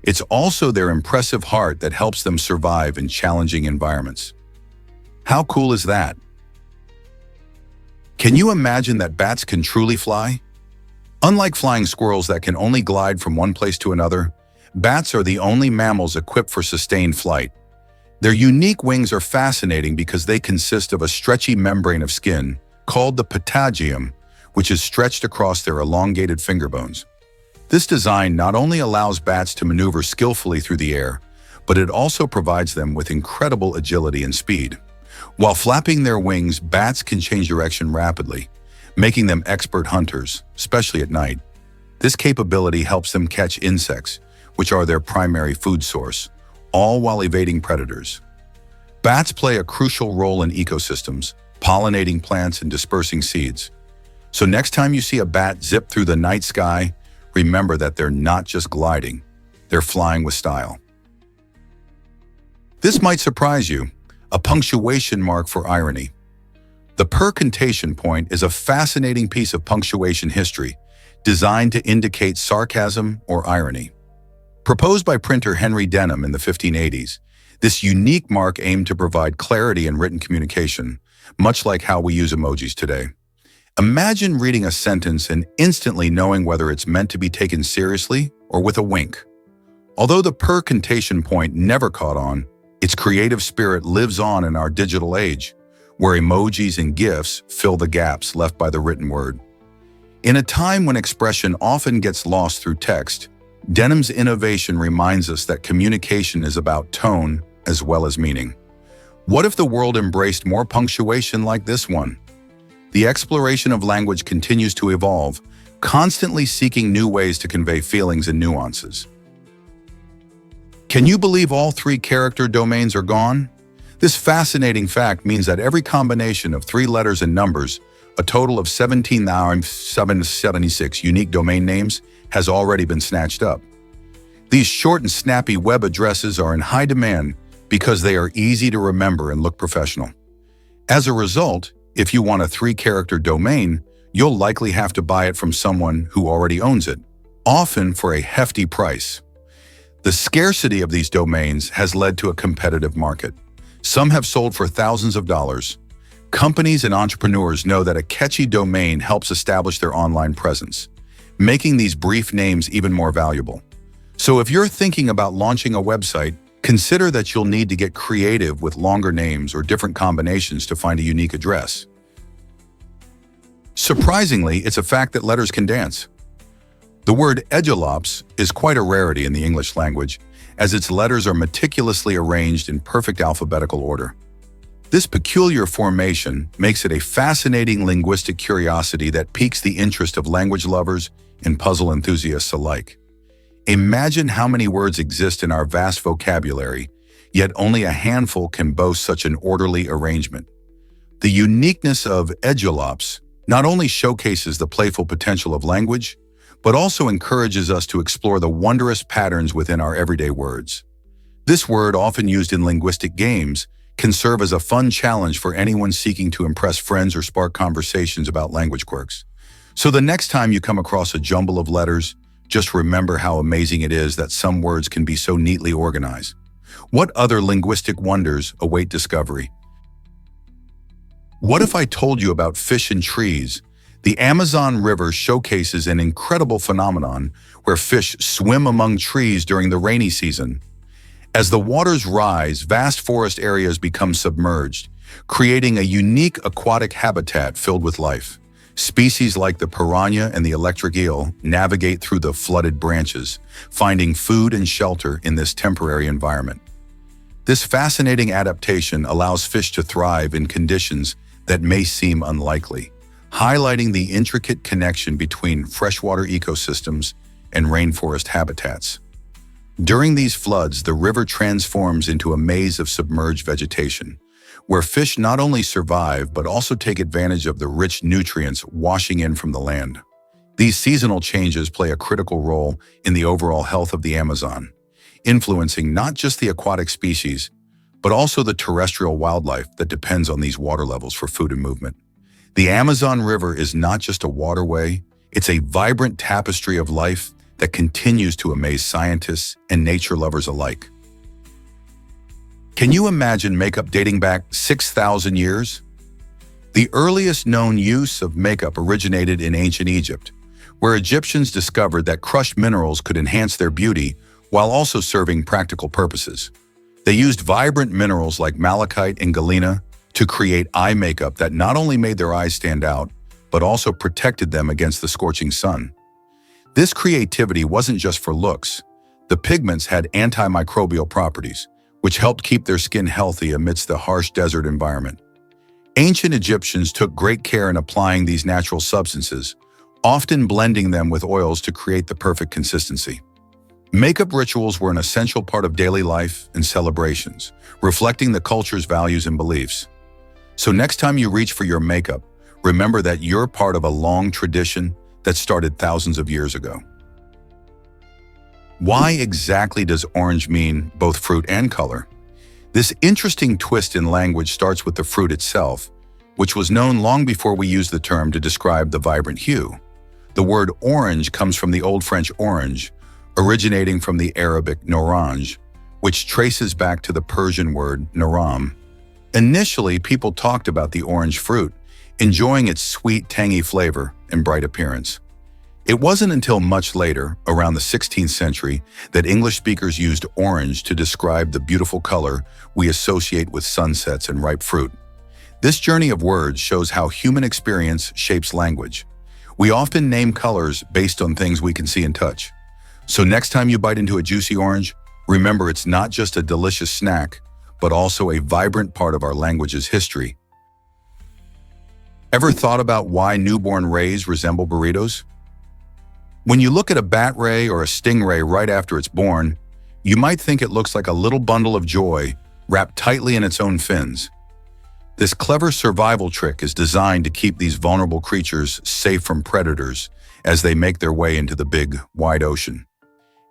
It's also their impressive heart that helps them survive in challenging environments. How cool is that? Can you imagine that bats can truly fly? Unlike flying squirrels that can only glide from one place to another, bats are the only mammals equipped for sustained flight. Their unique wings are fascinating because they consist of a stretchy membrane of skin called the patagium, which is stretched across their elongated finger bones. This design not only allows bats to maneuver skillfully through the air, but it also provides them with incredible agility and speed. While flapping their wings, bats can change direction rapidly, making them expert hunters, especially at night. This capability helps them catch insects, which are their primary food source, all while evading predators. Bats play a crucial role in ecosystems, pollinating plants and dispersing seeds. So next time you see a bat zip through the night sky, remember that they're not just gliding, they're flying with style. This might surprise you, a punctuation mark for irony. The percontation point is a fascinating piece of punctuation history, designed to indicate sarcasm or irony. Proposed by printer Henry Denham in the 1580s, this unique mark aimed to provide clarity in written communication, much like how we use emojis today. Imagine reading a sentence and instantly knowing whether it's meant to be taken seriously or with a wink. Although the percontation point never caught on, its creative spirit lives on in our digital age, where emojis and GIFs fill the gaps left by the written word. In a time when expression often gets lost through text, Denham's innovation reminds us that communication is about tone as well as meaning. What if the world embraced more punctuation like this one? The exploration of language continues to evolve, constantly seeking new ways to convey feelings and nuances. Can you believe all three character domains are gone? This fascinating fact means that every combination of 3 letters and numbers, a total of 17,776 unique domain names, has already been snatched up. These short and snappy web addresses are in high demand because they are easy to remember and look professional. As a result, if you want a 3-character domain, you'll likely have to buy it from someone who already owns it, often for a hefty price. The scarcity of these domains has led to a competitive market. Some have sold for thousands of dollars. Companies and entrepreneurs know that a catchy domain helps establish their online presence, making these brief names even more valuable. So if you're thinking about launching a website, consider that you'll need to get creative with longer names or different combinations to find a unique address. Surprisingly, it's a fact that letters can dance. The word edgelops is quite a rarity in the English language, as its letters are meticulously arranged in perfect alphabetical order. This peculiar formation makes it a fascinating linguistic curiosity that piques the interest of language lovers and puzzle enthusiasts alike. Imagine how many words exist in our vast vocabulary, yet only a handful can boast such an orderly arrangement. The uniqueness of edgelops not only showcases the playful potential of language, but also encourages us to explore the wondrous patterns within our everyday words. This word, often used in linguistic games, can serve as a fun challenge for anyone seeking to impress friends or spark conversations about language quirks. So the next time you come across a jumble of letters, just remember how amazing it is that some words can be so neatly organized. What other linguistic wonders await discovery? What if I told you about fish and trees? The Amazon River showcases an incredible phenomenon where fish swim among trees during the rainy season. As the waters rise, vast forest areas become submerged, creating a unique aquatic habitat filled with life. Species like the piranha and the electric eel navigate through the flooded branches, finding food and shelter in this temporary environment. This fascinating adaptation allows fish to thrive in conditions that may seem unlikely, highlighting the intricate connection between freshwater ecosystems and rainforest habitats. During these floods, the river transforms into a maze of submerged vegetation, where fish not only survive but also take advantage of the rich nutrients washing in from the land. These seasonal changes play a critical role in the overall health of the Amazon, influencing not just the aquatic species, but also the terrestrial wildlife that depends on these water levels for food and movement. The Amazon River is not just a waterway, it's a vibrant tapestry of life that continues to amaze scientists and nature lovers alike. Can you imagine makeup dating back 6,000 years? The earliest known use of makeup originated in ancient Egypt, where Egyptians discovered that crushed minerals could enhance their beauty while also serving practical purposes. They used vibrant minerals like malachite and galena to create eye makeup that not only made their eyes stand out, but also protected them against the scorching sun. This creativity wasn't just for looks. The pigments had antimicrobial properties, which helped keep their skin healthy amidst the harsh desert environment. Ancient Egyptians took great care in applying these natural substances, often blending them with oils to create the perfect consistency. Makeup rituals were an essential part of daily life and celebrations, reflecting the culture's values and beliefs. So next time you reach for your makeup, remember that you're part of a long tradition that started thousands of years ago. Why exactly does orange mean both fruit and color? This interesting twist in language starts with the fruit itself, which was known long before we used the term to describe the vibrant hue. The word orange comes from the Old French orange, originating from the Arabic norange, which traces back to the Persian word naram. Initially, people talked about the orange fruit, enjoying its sweet, tangy flavor and bright appearance. It wasn't until much later, around the 16th century, that English speakers used orange to describe the beautiful color we associate with sunsets and ripe fruit. This journey of words shows how human experience shapes language. We often name colors based on things we can see and touch. So next time you bite into a juicy orange, remember it's not just a delicious snack, but also a vibrant part of our language's history. Ever thought about why newborn rays resemble burritos? When you look at a bat ray or a stingray right after it's born, you might think it looks like a little bundle of joy wrapped tightly in its own fins. This clever survival trick is designed to keep these vulnerable creatures safe from predators as they make their way into the big, wide ocean.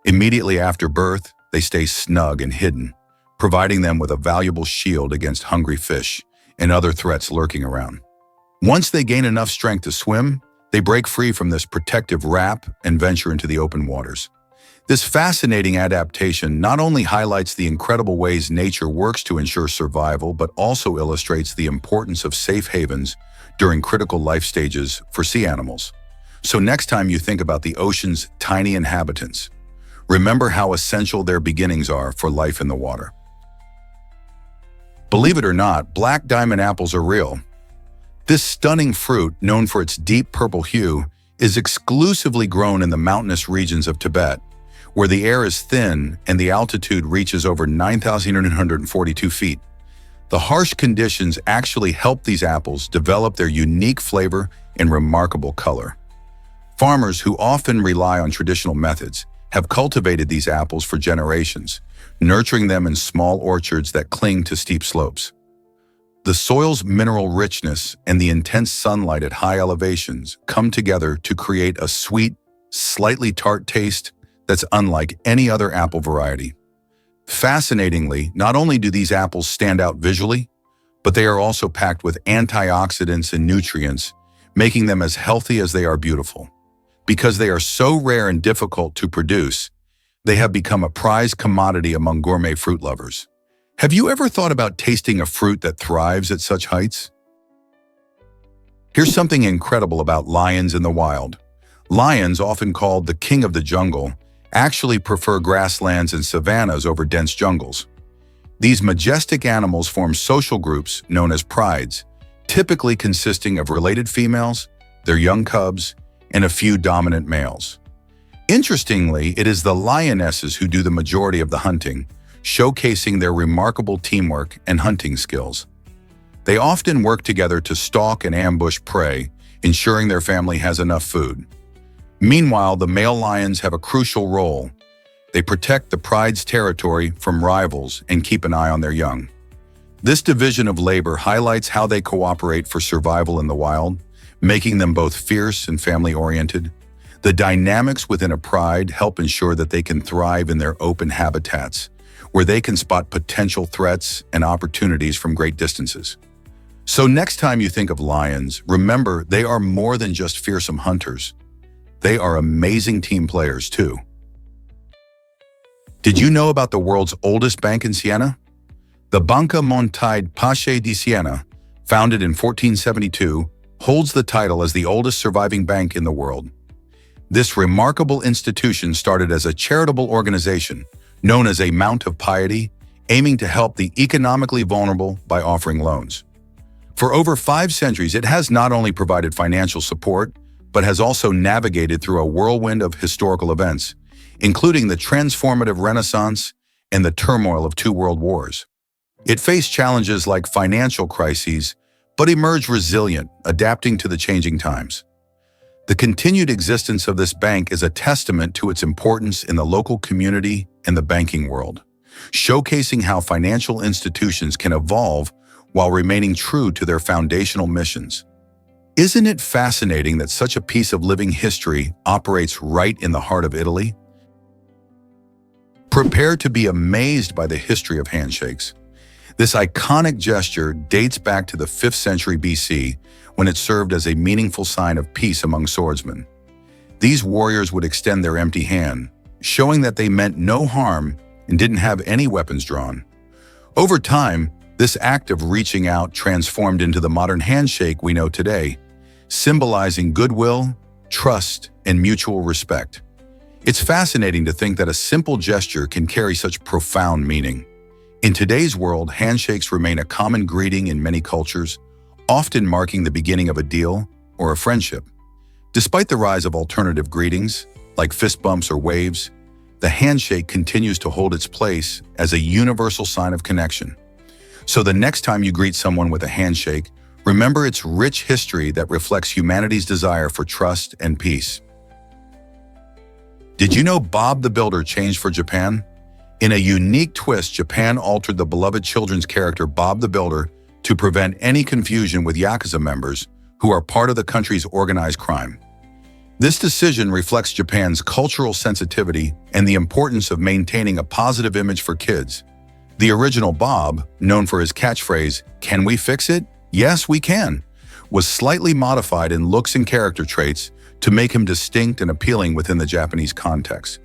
Immediately after birth, they stay snug and hidden, providing them with a valuable shield against hungry fish and other threats lurking around. Once they gain enough strength to swim, they break free from this protective wrap and venture into the open waters. This fascinating adaptation not only highlights the incredible ways nature works to ensure survival, but also illustrates the importance of safe havens during critical life stages for sea animals. So next time you think about the ocean's tiny inhabitants, remember how essential their beginnings are for life in the water. Believe it or not, black diamond apples are real. This stunning fruit, known for its deep purple hue, is exclusively grown in the mountainous regions of Tibet, where the air is thin and the altitude reaches over 9,142 feet. The harsh conditions actually help these apples develop their unique flavor and remarkable color. Farmers who often rely on traditional methods have cultivated these apples for generations, nurturing them in small orchards that cling to steep slopes. The soil's mineral richness and the intense sunlight at high elevations come together to create a sweet, slightly tart taste that's unlike any other apple variety. Fascinatingly, not only do these apples stand out visually, but they are also packed with antioxidants and nutrients, making them as healthy as they are beautiful. Because they are so rare and difficult to produce, they have become a prized commodity among gourmet fruit lovers. Have you ever thought about tasting a fruit that thrives at such heights? Here's something incredible about lions in the wild. Lions, often called the king of the jungle, actually prefer grasslands and savannas over dense jungles. These majestic animals form social groups known as prides, typically consisting of related females, their young cubs, and a few dominant males. Interestingly, it is the lionesses who do the majority of the hunting, showcasing their remarkable teamwork and hunting skills. They often work together to stalk and ambush prey, ensuring their family has enough food. Meanwhile, the male lions have a crucial role. They protect the pride's territory from rivals and keep an eye on their young. This division of labor highlights how they cooperate for survival in the wild, making them both fierce and family-oriented. The dynamics within a pride help ensure that they can thrive in their open habitats, where they can spot potential threats and opportunities from great distances. So next time you think of lions, remember they are more than just fearsome hunters. They are amazing team players too. Did you know about the world's oldest bank in Siena? The Banca Monte Paschi di Siena, founded in 1472, holds the title as the oldest surviving bank in the world. This remarkable institution started as a charitable organization known as a Mount of Piety, aiming to help the economically vulnerable by offering loans. For over 5 centuries, it has not only provided financial support, but has also navigated through a whirlwind of historical events, including the transformative Renaissance and the turmoil of 2 world wars. It faced challenges like financial crises, but emerged resilient, adapting to the changing times. The continued existence of this bank is a testament to its importance in the local community and the banking world, showcasing how financial institutions can evolve while remaining true to their foundational missions. Isn't it fascinating that such a piece of living history operates right in the heart of Italy? Prepare to be amazed by the history of handshakes. This iconic gesture dates back to the 5th century BC, when it served as a meaningful sign of peace among swordsmen. These warriors would extend their empty hand, showing that they meant no harm and didn't have any weapons drawn. Over time, this act of reaching out transformed into the modern handshake we know today, symbolizing goodwill, trust, and mutual respect. It's fascinating to think that a simple gesture can carry such profound meaning. In today's world, handshakes remain a common greeting in many cultures, often marking the beginning of a deal or a friendship. Despite the rise of alternative greetings, like fist bumps or waves, the handshake continues to hold its place as a universal sign of connection. So the next time you greet someone with a handshake, remember its rich history that reflects humanity's desire for trust and peace. Did you know Bob the Builder changed for Japan? In a unique twist, Japan altered the beloved children's character Bob the Builder to prevent any confusion with Yakuza members who are part of the country's organized crime. This decision reflects Japan's cultural sensitivity and the importance of maintaining a positive image for kids. The original Bob, known for his catchphrase, "Can we fix it? Yes, we can," was slightly modified in looks and character traits to make him distinct and appealing within the Japanese context.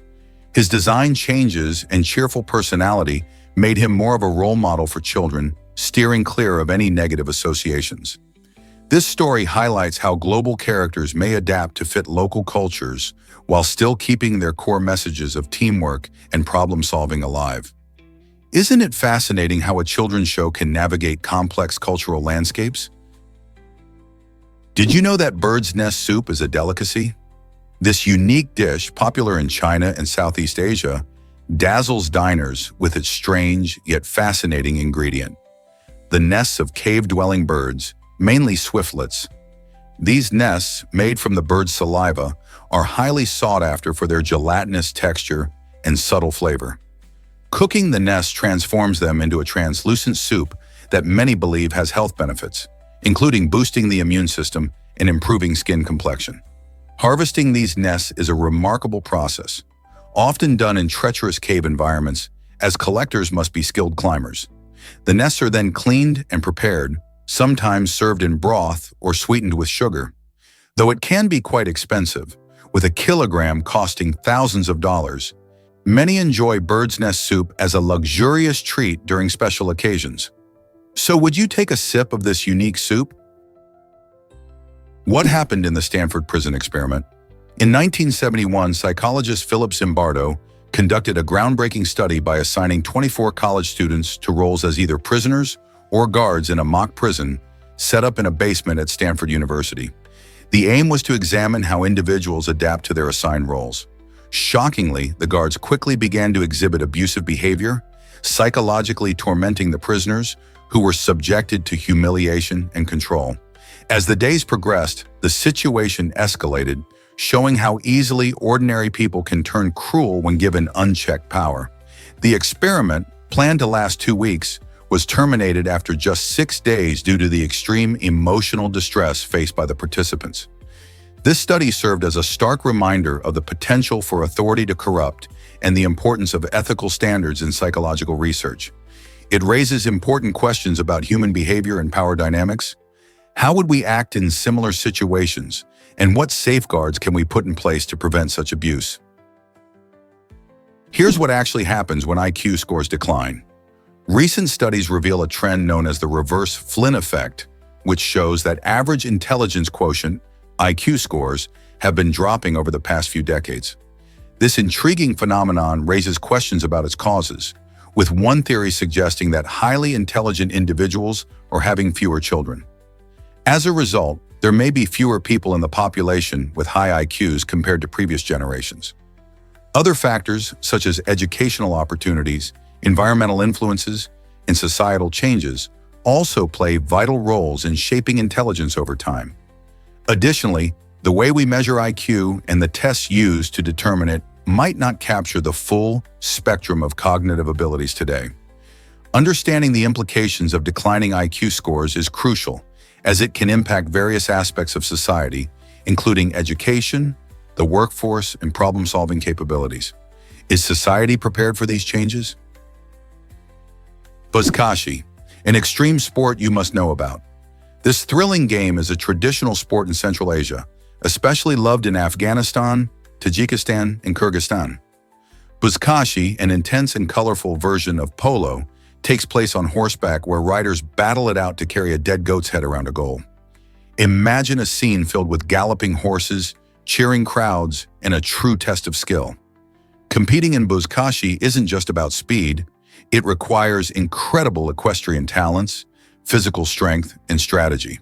His design changes and cheerful personality made him more of a role model for children, steering clear of any negative associations. This story highlights how global characters may adapt to fit local cultures while still keeping their core messages of teamwork and problem-solving alive. Isn't it fascinating how a children's show can navigate complex cultural landscapes? Did you know that bird's nest soup is a delicacy? This unique dish, popular in China and Southeast Asia, dazzles diners with its strange yet fascinating ingredient: the nests of cave-dwelling birds, mainly swiftlets. These nests, made from the bird's saliva, are highly sought after for their gelatinous texture and subtle flavor. Cooking the nests transforms them into a translucent soup that many believe has health benefits, including boosting the immune system and improving skin complexion. Harvesting these nests is a remarkable process, often done in treacherous cave environments, as collectors must be skilled climbers. The nests are then cleaned and prepared, sometimes served in broth or sweetened with sugar. Though it can be quite expensive, with a kilogram costing thousands of dollars, many enjoy bird's nest soup as a luxurious treat during special occasions. So would you take a sip of this unique soup? What happened in the Stanford prison experiment? In 1971, psychologist Philip Zimbardo conducted a groundbreaking study by assigning 24 college students to roles as either prisoners or guards in a mock prison set up in a basement at Stanford University. The aim was to examine how individuals adapt to their assigned roles. Shockingly, the guards quickly began to exhibit abusive behavior, psychologically tormenting the prisoners, who were subjected to humiliation and control. As the days progressed, the situation escalated, showing how easily ordinary people can turn cruel when given unchecked power. The experiment, planned to last 2 weeks, was terminated after just 6 days due to the extreme emotional distress faced by the participants. This study served as a stark reminder of the potential for authority to corrupt and the importance of ethical standards in psychological research. It raises important questions about human behavior and power dynamics. How would we act in similar situations, and what safeguards can we put in place to prevent such abuse? Here's what actually happens when IQ scores decline. Recent studies reveal a trend known as the reverse Flynn effect, which shows that average intelligence quotient (IQ) scores have been dropping over the past few decades. This intriguing phenomenon raises questions about its causes, with one theory suggesting that highly intelligent individuals are having fewer children. As a result, there may be fewer people in the population with high IQs compared to previous generations. Other factors, such as educational opportunities, environmental influences, and societal changes, also play vital roles in shaping intelligence over time. Additionally, the way we measure IQ and the tests used to determine it might not capture the full spectrum of cognitive abilities today. Understanding the implications of declining IQ scores is crucial, as it can impact various aspects of society, including education, the workforce, and problem-solving capabilities. Is society prepared for these changes? Buzkashi, an extreme sport you must know about. This thrilling game is a traditional sport in Central Asia, especially loved in Afghanistan, Tajikistan, and Kyrgyzstan. Buzkashi, an intense and colorful version of polo, takes place on horseback where riders battle it out to carry a dead goat's head around a goal. Imagine a scene filled with galloping horses, cheering crowds, and a true test of skill. Competing in Buzkashi isn't just about speed. It requires incredible equestrian talents, physical strength, and strategy.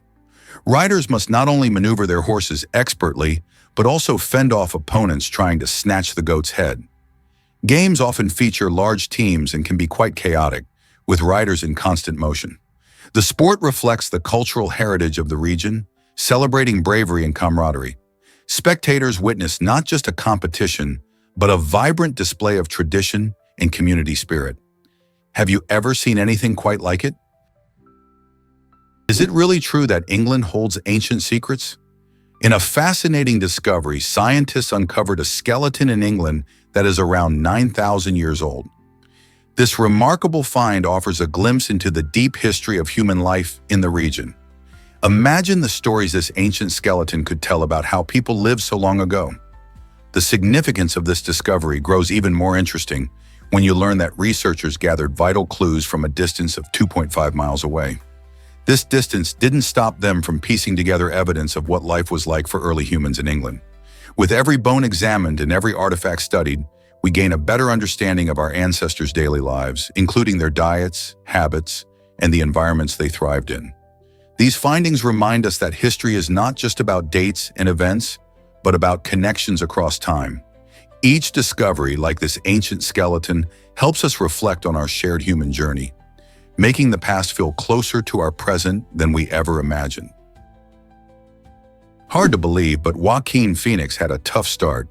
Riders must not only maneuver their horses expertly, but also fend off opponents trying to snatch the goat's head. Games often feature large teams and can be quite chaotic, with riders in constant motion. The sport reflects the cultural heritage of the region, celebrating bravery and camaraderie. Spectators witness not just a competition, but a vibrant display of tradition and community spirit. Have you ever seen anything quite like it? Is it really true that England holds ancient secrets? In a fascinating discovery, scientists uncovered a skeleton in England that is around 9,000 years old. This remarkable find offers a glimpse into the deep history of human life in the region. Imagine the stories this ancient skeleton could tell about how people lived so long ago. The significance of this discovery grows even more interesting when you learn that researchers gathered vital clues from a distance of 2.5 miles away. This distance didn't stop them from piecing together evidence of what life was like for early humans in England. With every bone examined and every artifact studied, we gain a better understanding of our ancestors' daily lives, including their diets, habits, and the environments they thrived in. These findings remind us that history is not just about dates and events, but about connections across time. Each discovery, like this ancient skeleton, helps us reflect on our shared human journey, making the past feel closer to our present than we ever imagined. Hard to believe, but Joaquin Phoenix had a tough start.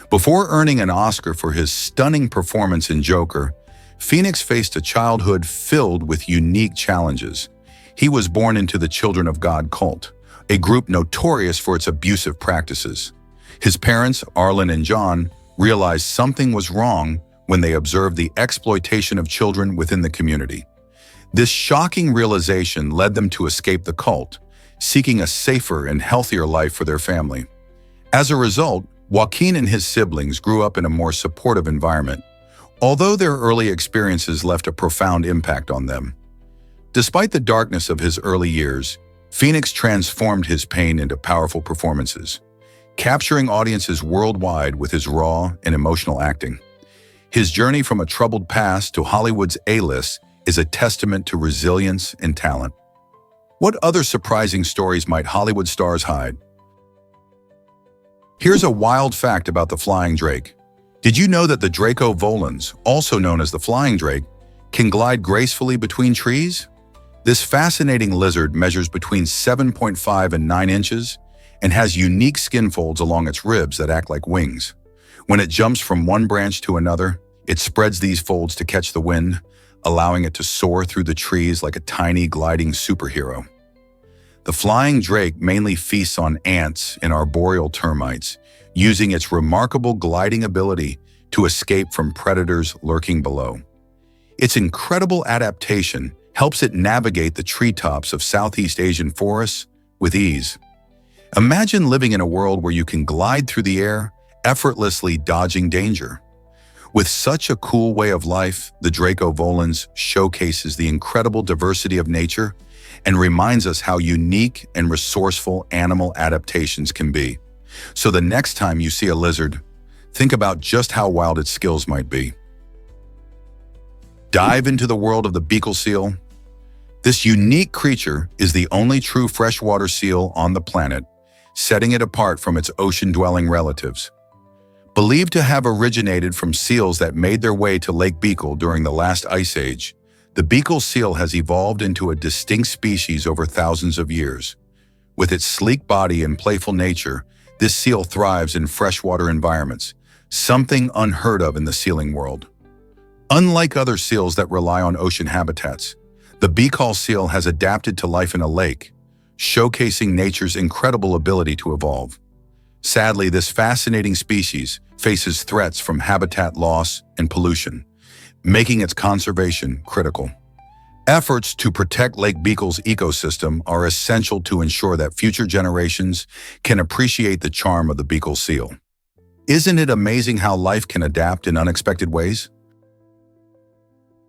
Before earning an Oscar for his stunning performance in Joker, Phoenix faced a childhood filled with unique challenges. He was born into the Children of God cult, a group notorious for its abusive practices. His parents, Arlen and John, realized something was wrong when they observed the exploitation of children within the community. This shocking realization led them to escape the cult, seeking a safer and healthier life for their family. As a result, Joaquin and his siblings grew up in a more supportive environment, although their early experiences left a profound impact on them. Despite the darkness of his early years, Phoenix transformed his pain into powerful performances, capturing audiences worldwide with his raw and emotional acting. His journey from a troubled past to Hollywood's A-list is a testament to resilience and talent. What other surprising stories might Hollywood stars hide? Here's a wild fact about the flying drake. Did you know that the Draco volans, also known as the flying drake, can glide gracefully between trees? This fascinating lizard measures between 7.5 and 9 inches and has unique skin folds along its ribs that act like wings. When it jumps from one branch to another, it spreads these folds to catch the wind, allowing it to soar through the trees like a tiny gliding superhero. The flying drake mainly feasts on ants and arboreal termites, using its remarkable gliding ability to escape from predators lurking below. Its incredible adaptation helps it navigate the treetops of Southeast Asian forests with ease. Imagine living in a world where you can glide through the air, effortlessly dodging danger. With such a cool way of life, the Draco volans showcases the incredible diversity of nature and reminds us how unique and resourceful animal adaptations can be. So the next time you see a lizard, think about just how wild its skills might be. Dive into the world of the beagle seal. This unique creature is the only true freshwater seal on the planet, setting it apart from its ocean-dwelling relatives. Believed to have originated from seals that made their way to Lake Baikal during the last ice age, the beagle seal has evolved into a distinct species over thousands of years. With its sleek body and playful nature, this seal thrives in freshwater environments, something unheard of in the sealing world. Unlike other seals that rely on ocean habitats, the Baikal seal has adapted to life in a lake, showcasing nature's incredible ability to evolve. Sadly, this fascinating species faces threats from habitat loss and pollution, making its conservation critical. Efforts to protect Lake Baikal's ecosystem are essential to ensure that future generations can appreciate the charm of the Baikal seal. Isn't it amazing how life can adapt in unexpected ways?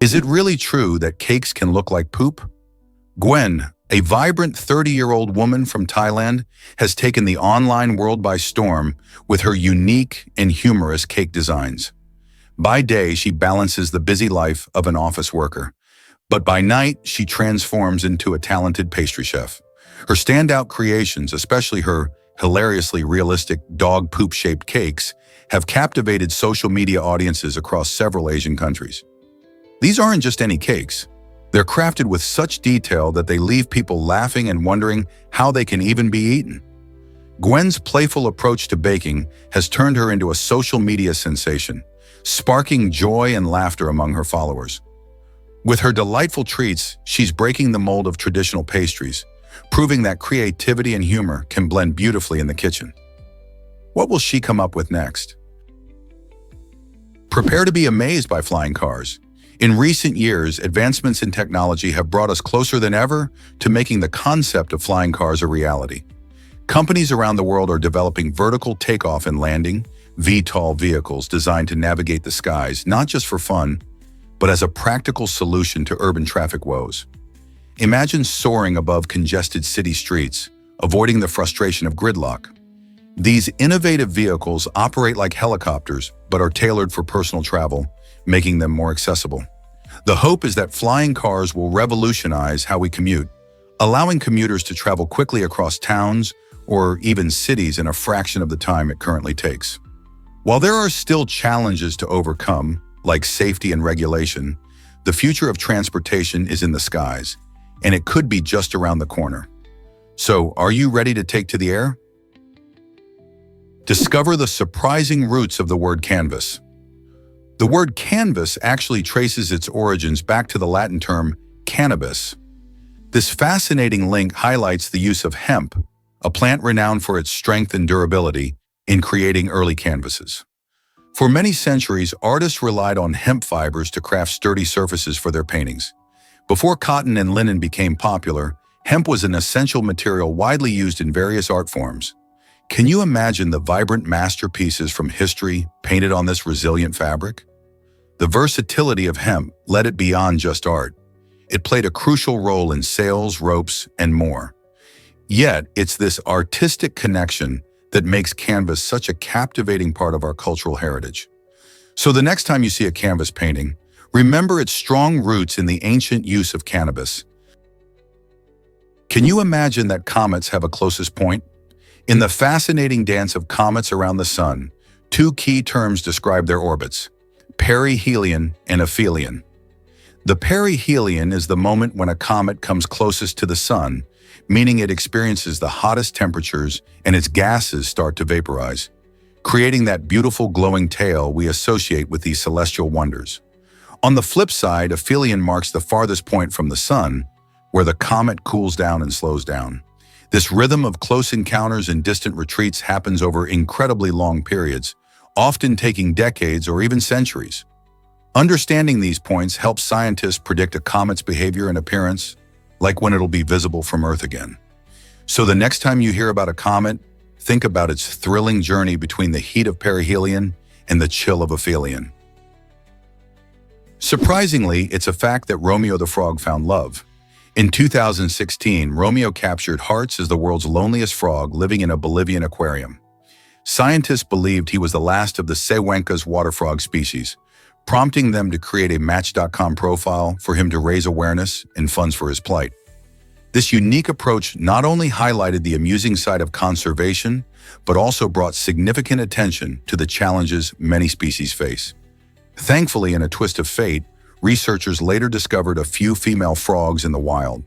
Is it really true that cakes can look like poop? Gwen, a vibrant 30-year-old woman from Thailand, has taken the online world by storm with her unique and humorous cake designs. By day, she balances the busy life of an office worker, but by night, she transforms into a talented pastry chef. Her standout creations, especially her hilariously realistic dog poop-shaped cakes, have captivated social media audiences across several Asian countries. These aren't just any cakes. They're crafted with such detail that they leave people laughing and wondering how they can even be eaten. Gwen's playful approach to baking has turned her into a social media sensation, sparking joy and laughter among her followers. With her delightful treats, she's breaking the mold of traditional pastries, proving that creativity and humor can blend beautifully in the kitchen. What will she come up with next? Prepare to be amazed by flying cars. In recent years, advancements in technology have brought us closer than ever to making the concept of flying cars a reality. Companies around the world are developing vertical takeoff and landing, VTOL vehicles designed to navigate the skies, not just for fun, but as a practical solution to urban traffic woes. Imagine soaring above congested city streets, avoiding the frustration of gridlock. These innovative vehicles operate like helicopters, but are tailored for personal travel, making them more accessible. The hope is that flying cars will revolutionize how we commute, allowing commuters to travel quickly across towns or even cities in a fraction of the time it currently takes. While there are still challenges to overcome, like safety and regulation, the future of transportation is in the skies, and it could be just around the corner. So, are you ready to take to the air? Discover the surprising roots of the word canvas. The word canvas actually traces its origins back to the Latin term cannabis. This fascinating link highlights the use of hemp, a plant renowned for its strength and durability, in creating early canvases. For many centuries, artists relied on hemp fibers to craft sturdy surfaces for their paintings. Before cotton and linen became popular, hemp was an essential material widely used in various art forms. Can you imagine the vibrant masterpieces from history painted on this resilient fabric? The versatility of hemp led it beyond just art. It played a crucial role in sails, ropes, and more. Yet, it's this artistic connection that makes canvas such a captivating part of our cultural heritage. So the next time you see a canvas painting, remember its strong roots in the ancient use of cannabis. Can you imagine that comets have a closest point? In the fascinating dance of comets around the sun, two key terms describe their orbits: perihelion and aphelion. The perihelion is the moment when a comet comes closest to the sun, meaning it experiences the hottest temperatures and its gases start to vaporize, creating that beautiful glowing tail we associate with these celestial wonders. On the flip side, aphelion marks the farthest point from the sun, where the comet cools down and slows down. This rhythm of close encounters and distant retreats happens over incredibly long periods, often taking decades or even centuries. Understanding these points helps scientists predict a comet's behavior and appearance, like when it'll be visible from Earth again. So the next time you hear about a comet, think about its thrilling journey between the heat of perihelion and the chill of aphelion. Surprisingly, it's a fact that Romeo the Frog found love. In 2016, Romeo captured hearts as the world's loneliest frog living in a Bolivian aquarium. Scientists believed he was the last of the Sehuenca's water frog species, prompting them to create a Match.com profile for him to raise awareness and funds for his plight. This unique approach not only highlighted the amusing side of conservation, but also brought significant attention to the challenges many species face. Thankfully, in a twist of fate, researchers later discovered a few female frogs in the wild.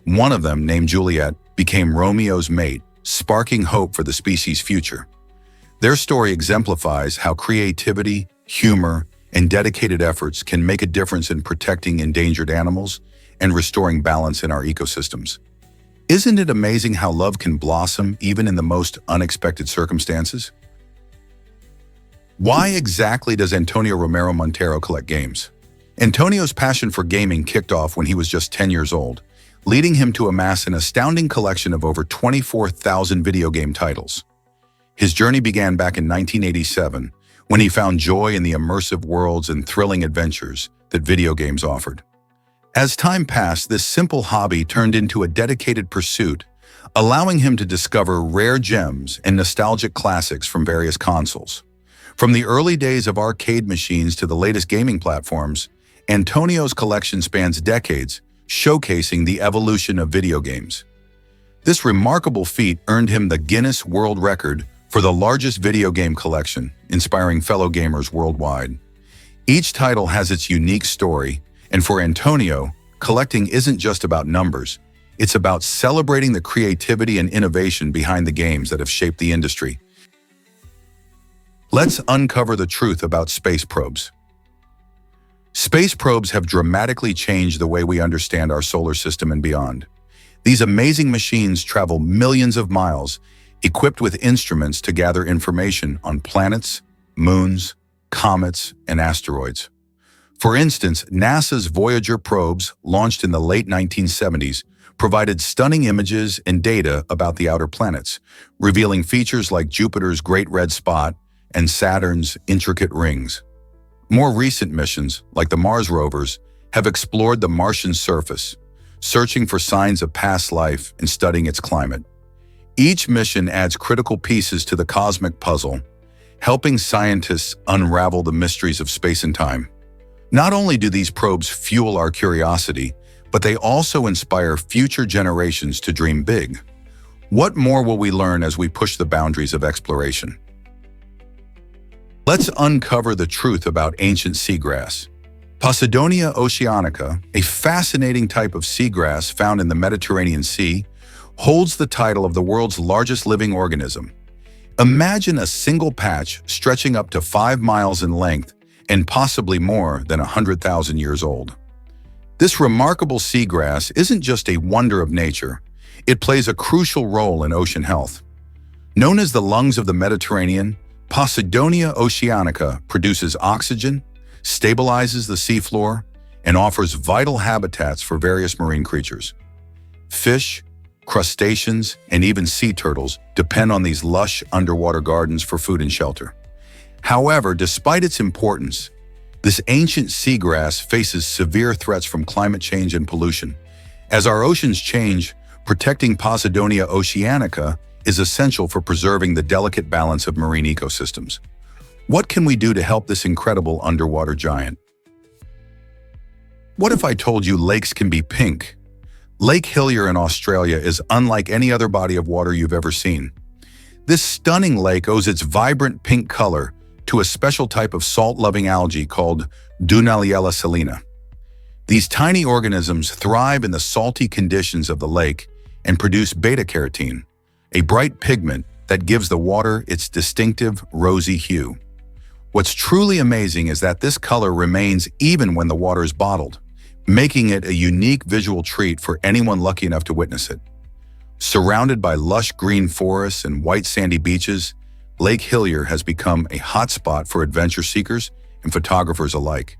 One of them, named Juliet, became Romeo's mate, sparking hope for the species' future. Their story exemplifies how creativity, humor, and dedicated efforts can make a difference in protecting endangered animals and restoring balance in our ecosystems. Isn't it amazing how love can blossom even in the most unexpected circumstances? Why exactly does Antonio Romero Montero collect games? Antonio's passion for gaming kicked off when he was just 10 years old, leading him to amass an astounding collection of over 24,000 video game titles. His journey began back in 1987, when he found joy in the immersive worlds and thrilling adventures that video games offered. As time passed, this simple hobby turned into a dedicated pursuit, allowing him to discover rare gems and nostalgic classics from various consoles. From the early days of arcade machines to the latest gaming platforms, Antonio's collection spans decades, showcasing the evolution of video games. This remarkable feat earned him the Guinness World Record for the largest video game collection, inspiring fellow gamers worldwide. Each title has its unique story, and for Antonio, collecting isn't just about numbers. It's about celebrating the creativity and innovation behind the games that have shaped the industry. Let's uncover the truth about space probes. Space probes have dramatically changed the way we understand our solar system and beyond. These amazing machines travel millions of miles, equipped with instruments to gather information on planets, moons, comets, and asteroids. For instance, NASA's Voyager probes, launched in the late 1970s, provided stunning images and data about the outer planets, revealing features like Jupiter's Great Red Spot and Saturn's intricate rings. More recent missions, like the Mars rovers, have explored the Martian surface, searching for signs of past life and studying its climate. Each mission adds critical pieces to the cosmic puzzle, helping scientists unravel the mysteries of space and time. Not only do these probes fuel our curiosity, but they also inspire future generations to dream big. What more will we learn as we push the boundaries of exploration? Let's uncover the truth about ancient seagrass. Posidonia oceanica, a fascinating type of seagrass found in the Mediterranean Sea, holds the title of the world's largest living organism. Imagine a single patch stretching up to 5 miles in length and possibly more than 100,000 years old. This remarkable seagrass isn't just a wonder of nature, it plays a crucial role in ocean health. Known as the lungs of the Mediterranean, Posidonia oceanica produces oxygen, stabilizes the seafloor, and offers vital habitats for various marine creatures. Fish, crustaceans, and even sea turtles depend on these lush underwater gardens for food and shelter. However, despite its importance, this ancient seagrass faces severe threats from climate change and pollution. As our oceans change, protecting Posidonia oceanica is essential for preserving the delicate balance of marine ecosystems. What can we do to help this incredible underwater giant? What if I told you lakes can be pink? Lake Hillier in Australia is unlike any other body of water you've ever seen. This stunning lake owes its vibrant pink color to a special type of salt-loving algae called Dunaliella salina. These tiny organisms thrive in the salty conditions of the lake and produce beta-carotene, a bright pigment that gives the water its distinctive rosy hue. What's truly amazing is that this color remains even when the water is bottled, making it a unique visual treat for anyone lucky enough to witness it. Surrounded by lush green forests and white sandy beaches, Lake Hillier has become a hotspot for adventure seekers and photographers alike.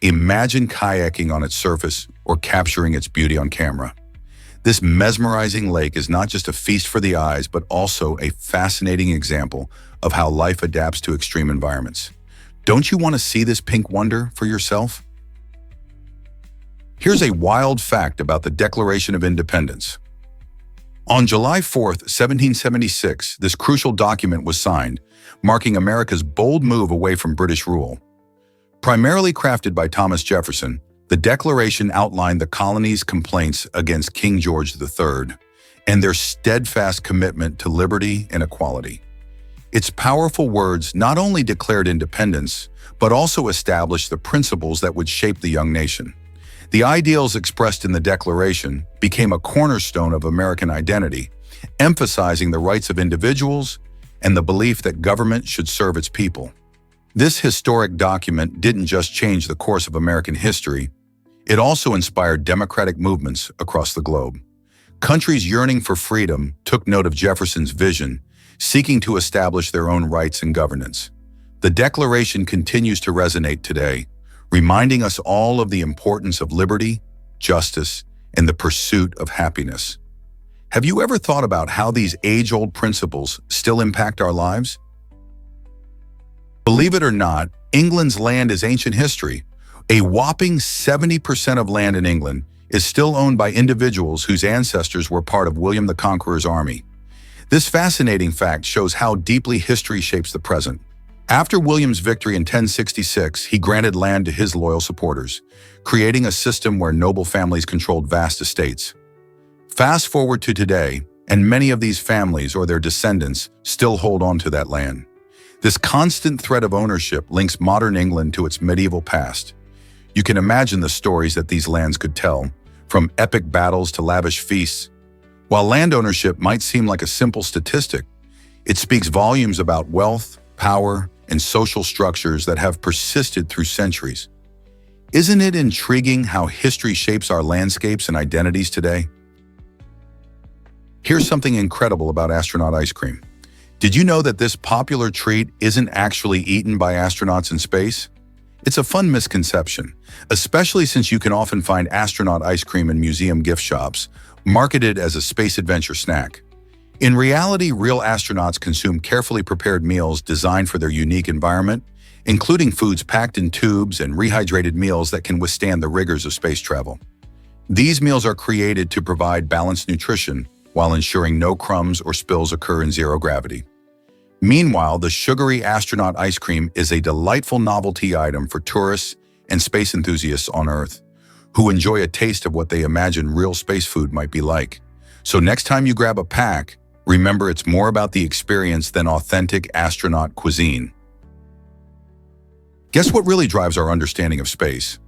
Imagine kayaking on its surface or capturing its beauty on camera. This mesmerizing lake is not just a feast for the eyes, but also a fascinating example of how life adapts to extreme environments. Don't you want to see this pink wonder for yourself? Here's a wild fact about the Declaration of Independence. On July 4th, 1776, this crucial document was signed, marking America's bold move away from British rule. Primarily crafted by Thomas Jefferson, the Declaration outlined the colony's complaints against King George III and their steadfast commitment to liberty and equality. Its powerful words not only declared independence, but also established the principles that would shape the young nation. The ideals expressed in the Declaration became a cornerstone of American identity, emphasizing the rights of individuals and the belief that government should serve its people. This historic document didn't just change the course of American history, it also inspired democratic movements across the globe. Countries yearning for freedom took note of Jefferson's vision, seeking to establish their own rights and governance. The Declaration continues to resonate today, reminding us all of the importance of liberty, justice, and the pursuit of happiness. Have you ever thought about how these age-old principles still impact our lives? Believe it or not, England's land is ancient history. A whopping 70% of land in England is still owned by individuals whose ancestors were part of William the Conqueror's army. This fascinating fact shows how deeply history shapes the present. After William's victory in 1066, he granted land to his loyal supporters, creating a system where noble families controlled vast estates. Fast forward to today, and many of these families or their descendants still hold on to that land. This constant thread of ownership links modern England to its medieval past. You can imagine the stories that these lands could tell, from epic battles to lavish feasts. While land ownership might seem like a simple statistic, it speaks volumes about wealth, power, and social structures that have persisted through centuries. Isn't it intriguing how history shapes our landscapes and identities today? Here's something incredible about astronaut ice cream. Did you know that this popular treat isn't actually eaten by astronauts in space? It's a fun misconception, especially since you can often find astronaut ice cream in museum gift shops, marketed as a space adventure snack. In reality, real astronauts consume carefully prepared meals designed for their unique environment, including foods packed in tubes and rehydrated meals that can withstand the rigors of space travel. These meals are created to provide balanced nutrition while ensuring no crumbs or spills occur in zero gravity. Meanwhile, the sugary astronaut ice cream is a delightful novelty item for tourists and space enthusiasts on Earth, who enjoy a taste of what they imagine real space food might be like. So next time you grab a pack, remember it's more about the experience than authentic astronaut cuisine. Guess what really drives our understanding of space?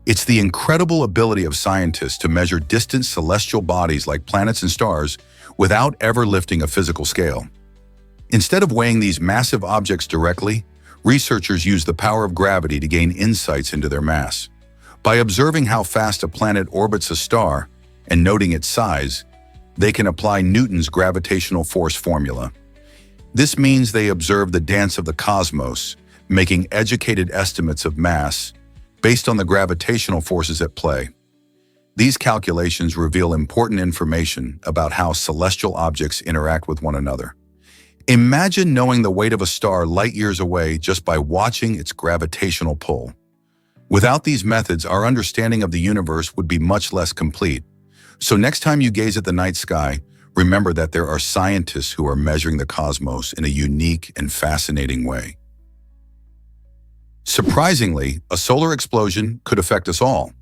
It's the incredible ability of scientists to measure distant celestial bodies like planets and stars without ever lifting a physical scale. Instead of weighing these massive objects directly, researchers use the power of gravity to gain insights into their mass. By observing how fast a planet orbits a star and noting its size, they can apply Newton's gravitational force formula. This means they observe the dance of the cosmos, making educated estimates of mass based on the gravitational forces at play. These calculations reveal important information about how celestial objects interact with one another. Imagine knowing the weight of a star light years away just by watching its gravitational pull. Without these methods, our understanding of the universe would be much less complete. So next time you gaze at the night sky, remember that there are scientists who are measuring the cosmos in a unique and fascinating way. Surprisingly, a solar explosion could affect us all.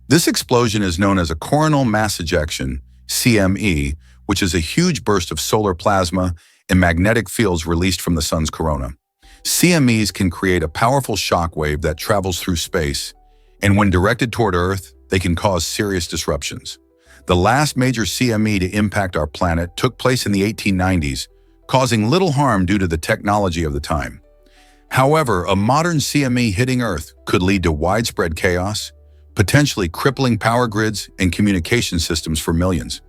This explosion is known as a coronal mass ejection, CME, which is a huge burst of solar plasma and magnetic fields released from the sun's corona. CMEs can create a powerful shock wave that travels through space, and when directed toward Earth, they can cause serious disruptions. The last major CME to impact our planet took place in the 1890s, causing little harm due to the technology of the time. However, a modern CME hitting Earth could lead to widespread chaos, potentially crippling power grids and communication systems for millions.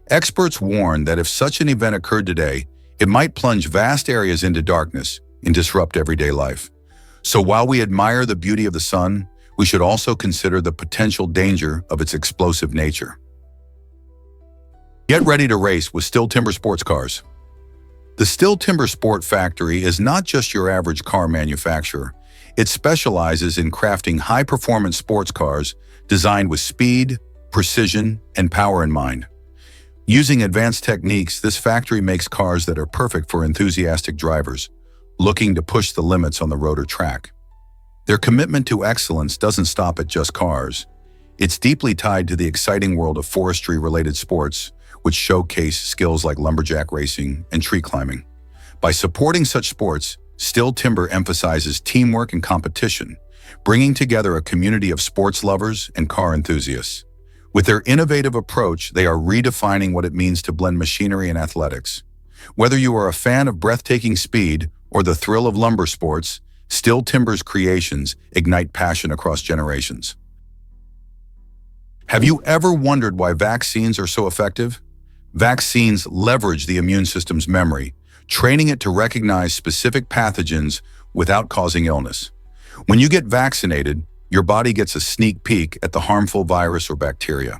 Experts warn that if such an event occurred today, it might plunge vast areas into darkness and disrupt everyday life. So while we admire the beauty of the sun, we should also consider the potential danger of its explosive nature. Get ready to race with Stihl Timber sports cars. The Stihl Timber Sport Factory is not just your average car manufacturer. It specializes in crafting high-performance sports cars designed with speed, precision, and power in mind. Using advanced techniques, this factory makes cars that are perfect for enthusiastic drivers looking to push the limits on the road or track. Their commitment to excellence doesn't stop at just cars. It's deeply tied to the exciting world of forestry-related sports, which showcase skills like lumberjack racing and tree climbing. By supporting such sports, Stihl Timber emphasizes teamwork and competition, bringing together a community of sports lovers and car enthusiasts. With their innovative approach, they are redefining what it means to blend machinery and athletics. Whether you are a fan of breathtaking speed or the thrill of lumber sports, Stihl Timber's creations ignite passion across generations. Have you ever wondered why vaccines are so effective? Vaccines leverage the immune system's memory, training it to recognize specific pathogens without causing illness. When you get vaccinated, your body gets a sneak peek at the harmful virus or bacteria.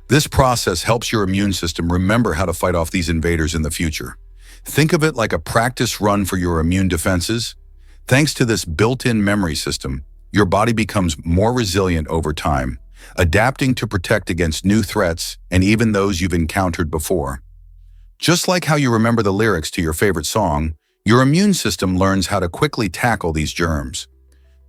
This process helps your immune system remember how to fight off these invaders in the future. Think of it like a practice run for your immune defenses. Thanks to this built-in memory system, your body becomes more resilient over time, adapting to protect against new threats and even those you've encountered before. Just like how you remember the lyrics to your favorite song, your immune system learns how to quickly tackle these germs.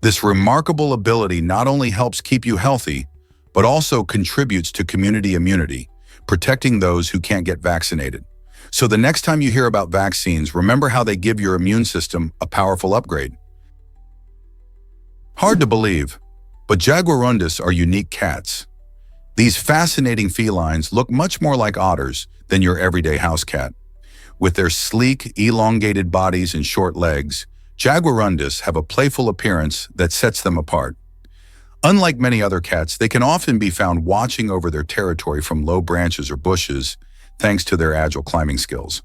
This remarkable ability not only helps keep you healthy, but also contributes to community immunity, protecting those who can't get vaccinated. So the next time you hear about vaccines, remember how they give your immune system a powerful upgrade. Hard to believe, but jaguarundis are unique cats. These fascinating felines look much more like otters than your everyday house cat. With their sleek, elongated bodies and short legs, jaguarundis have a playful appearance that sets them apart. Unlike many other cats, they can often be found watching over their territory from low branches or bushes, thanks to their agile climbing skills.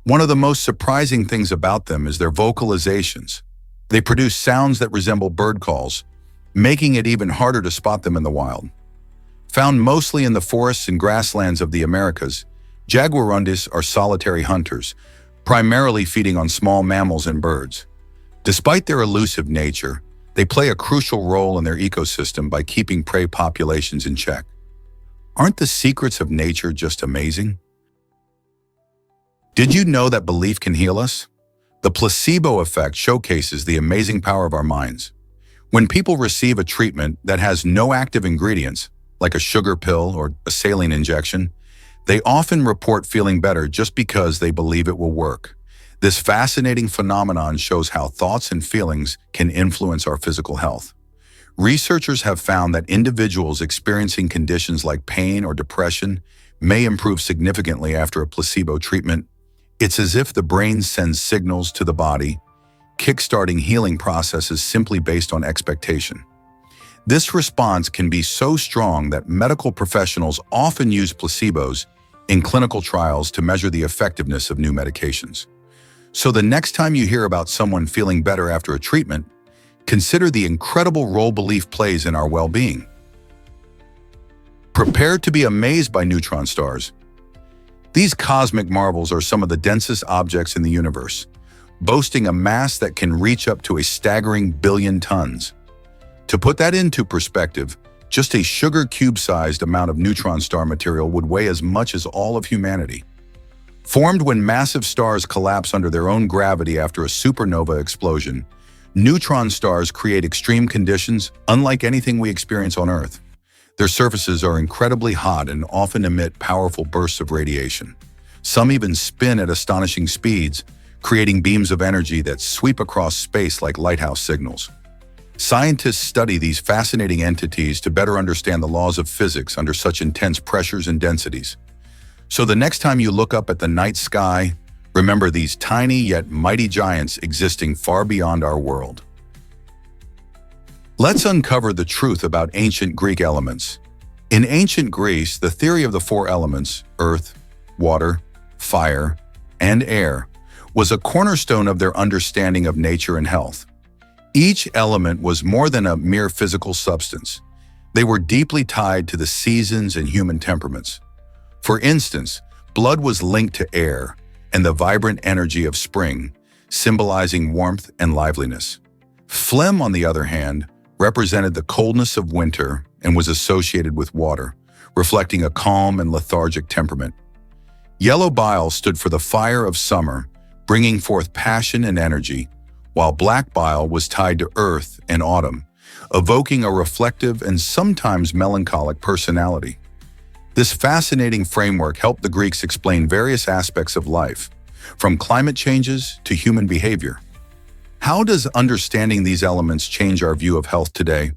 One of the most surprising things about them is their vocalizations. They produce sounds that resemble bird calls, making it even harder to spot them in the wild. Found mostly in the forests and grasslands of the Americas, jaguarundis are solitary hunters, primarily feeding on small mammals and birds. Despite their elusive nature, they play a crucial role in their ecosystem by keeping prey populations in check. Aren't the secrets of nature just amazing? Did you know that belief can heal us? The placebo effect showcases the amazing power of our minds. When people receive a treatment that has no active ingredients, like a sugar pill or a saline injection, they often report feeling better just because they believe it will work. This fascinating phenomenon shows how thoughts and feelings can influence our physical health. Researchers have found that individuals experiencing conditions like pain or depression may improve significantly after a placebo treatment. It's as if the brain sends signals to the body, kickstarting healing processes simply based on expectation. This response can be so strong that medical professionals often use placebos in clinical trials to measure the effectiveness of new medications. So the next time you hear about someone feeling better after a treatment, consider the incredible role belief plays in our well-being. Prepare to be amazed by neutron stars. These cosmic marvels are some of the densest objects in the universe, boasting a mass that can reach up to a staggering 1 billion tons. To put that into perspective, just a sugar cube-sized amount of neutron star material would weigh as much as all of humanity. Formed when massive stars collapse under their own gravity after a supernova explosion, neutron stars create extreme conditions unlike anything we experience on Earth. Their surfaces are incredibly hot and often emit powerful bursts of radiation. Some even spin at astonishing speeds, creating beams of energy that sweep across space like lighthouse signals. Scientists study these fascinating entities to better understand the laws of physics under such intense pressures and densities. So the next time you look up at the night sky, remember these tiny yet mighty giants existing far beyond our world. Let's uncover the truth about ancient Greek elements. In ancient Greece, the theory of the four elements, earth, water, fire, and air, was a cornerstone of their understanding of nature and health. Each element was more than a mere physical substance. They were deeply tied to the seasons and human temperaments. For instance, blood was linked to air and the vibrant energy of spring, symbolizing warmth and liveliness. Phlegm, on the other hand, represented the coldness of winter and was associated with water, reflecting a calm and lethargic temperament. Yellow bile stood for the fire of summer, bringing forth passion and energy, while black bile was tied to earth and autumn, evoking a reflective and sometimes melancholic personality. This fascinating framework helped the Greeks explain various aspects of life, from climate changes to human behavior. How does understanding these elements change our view of health today?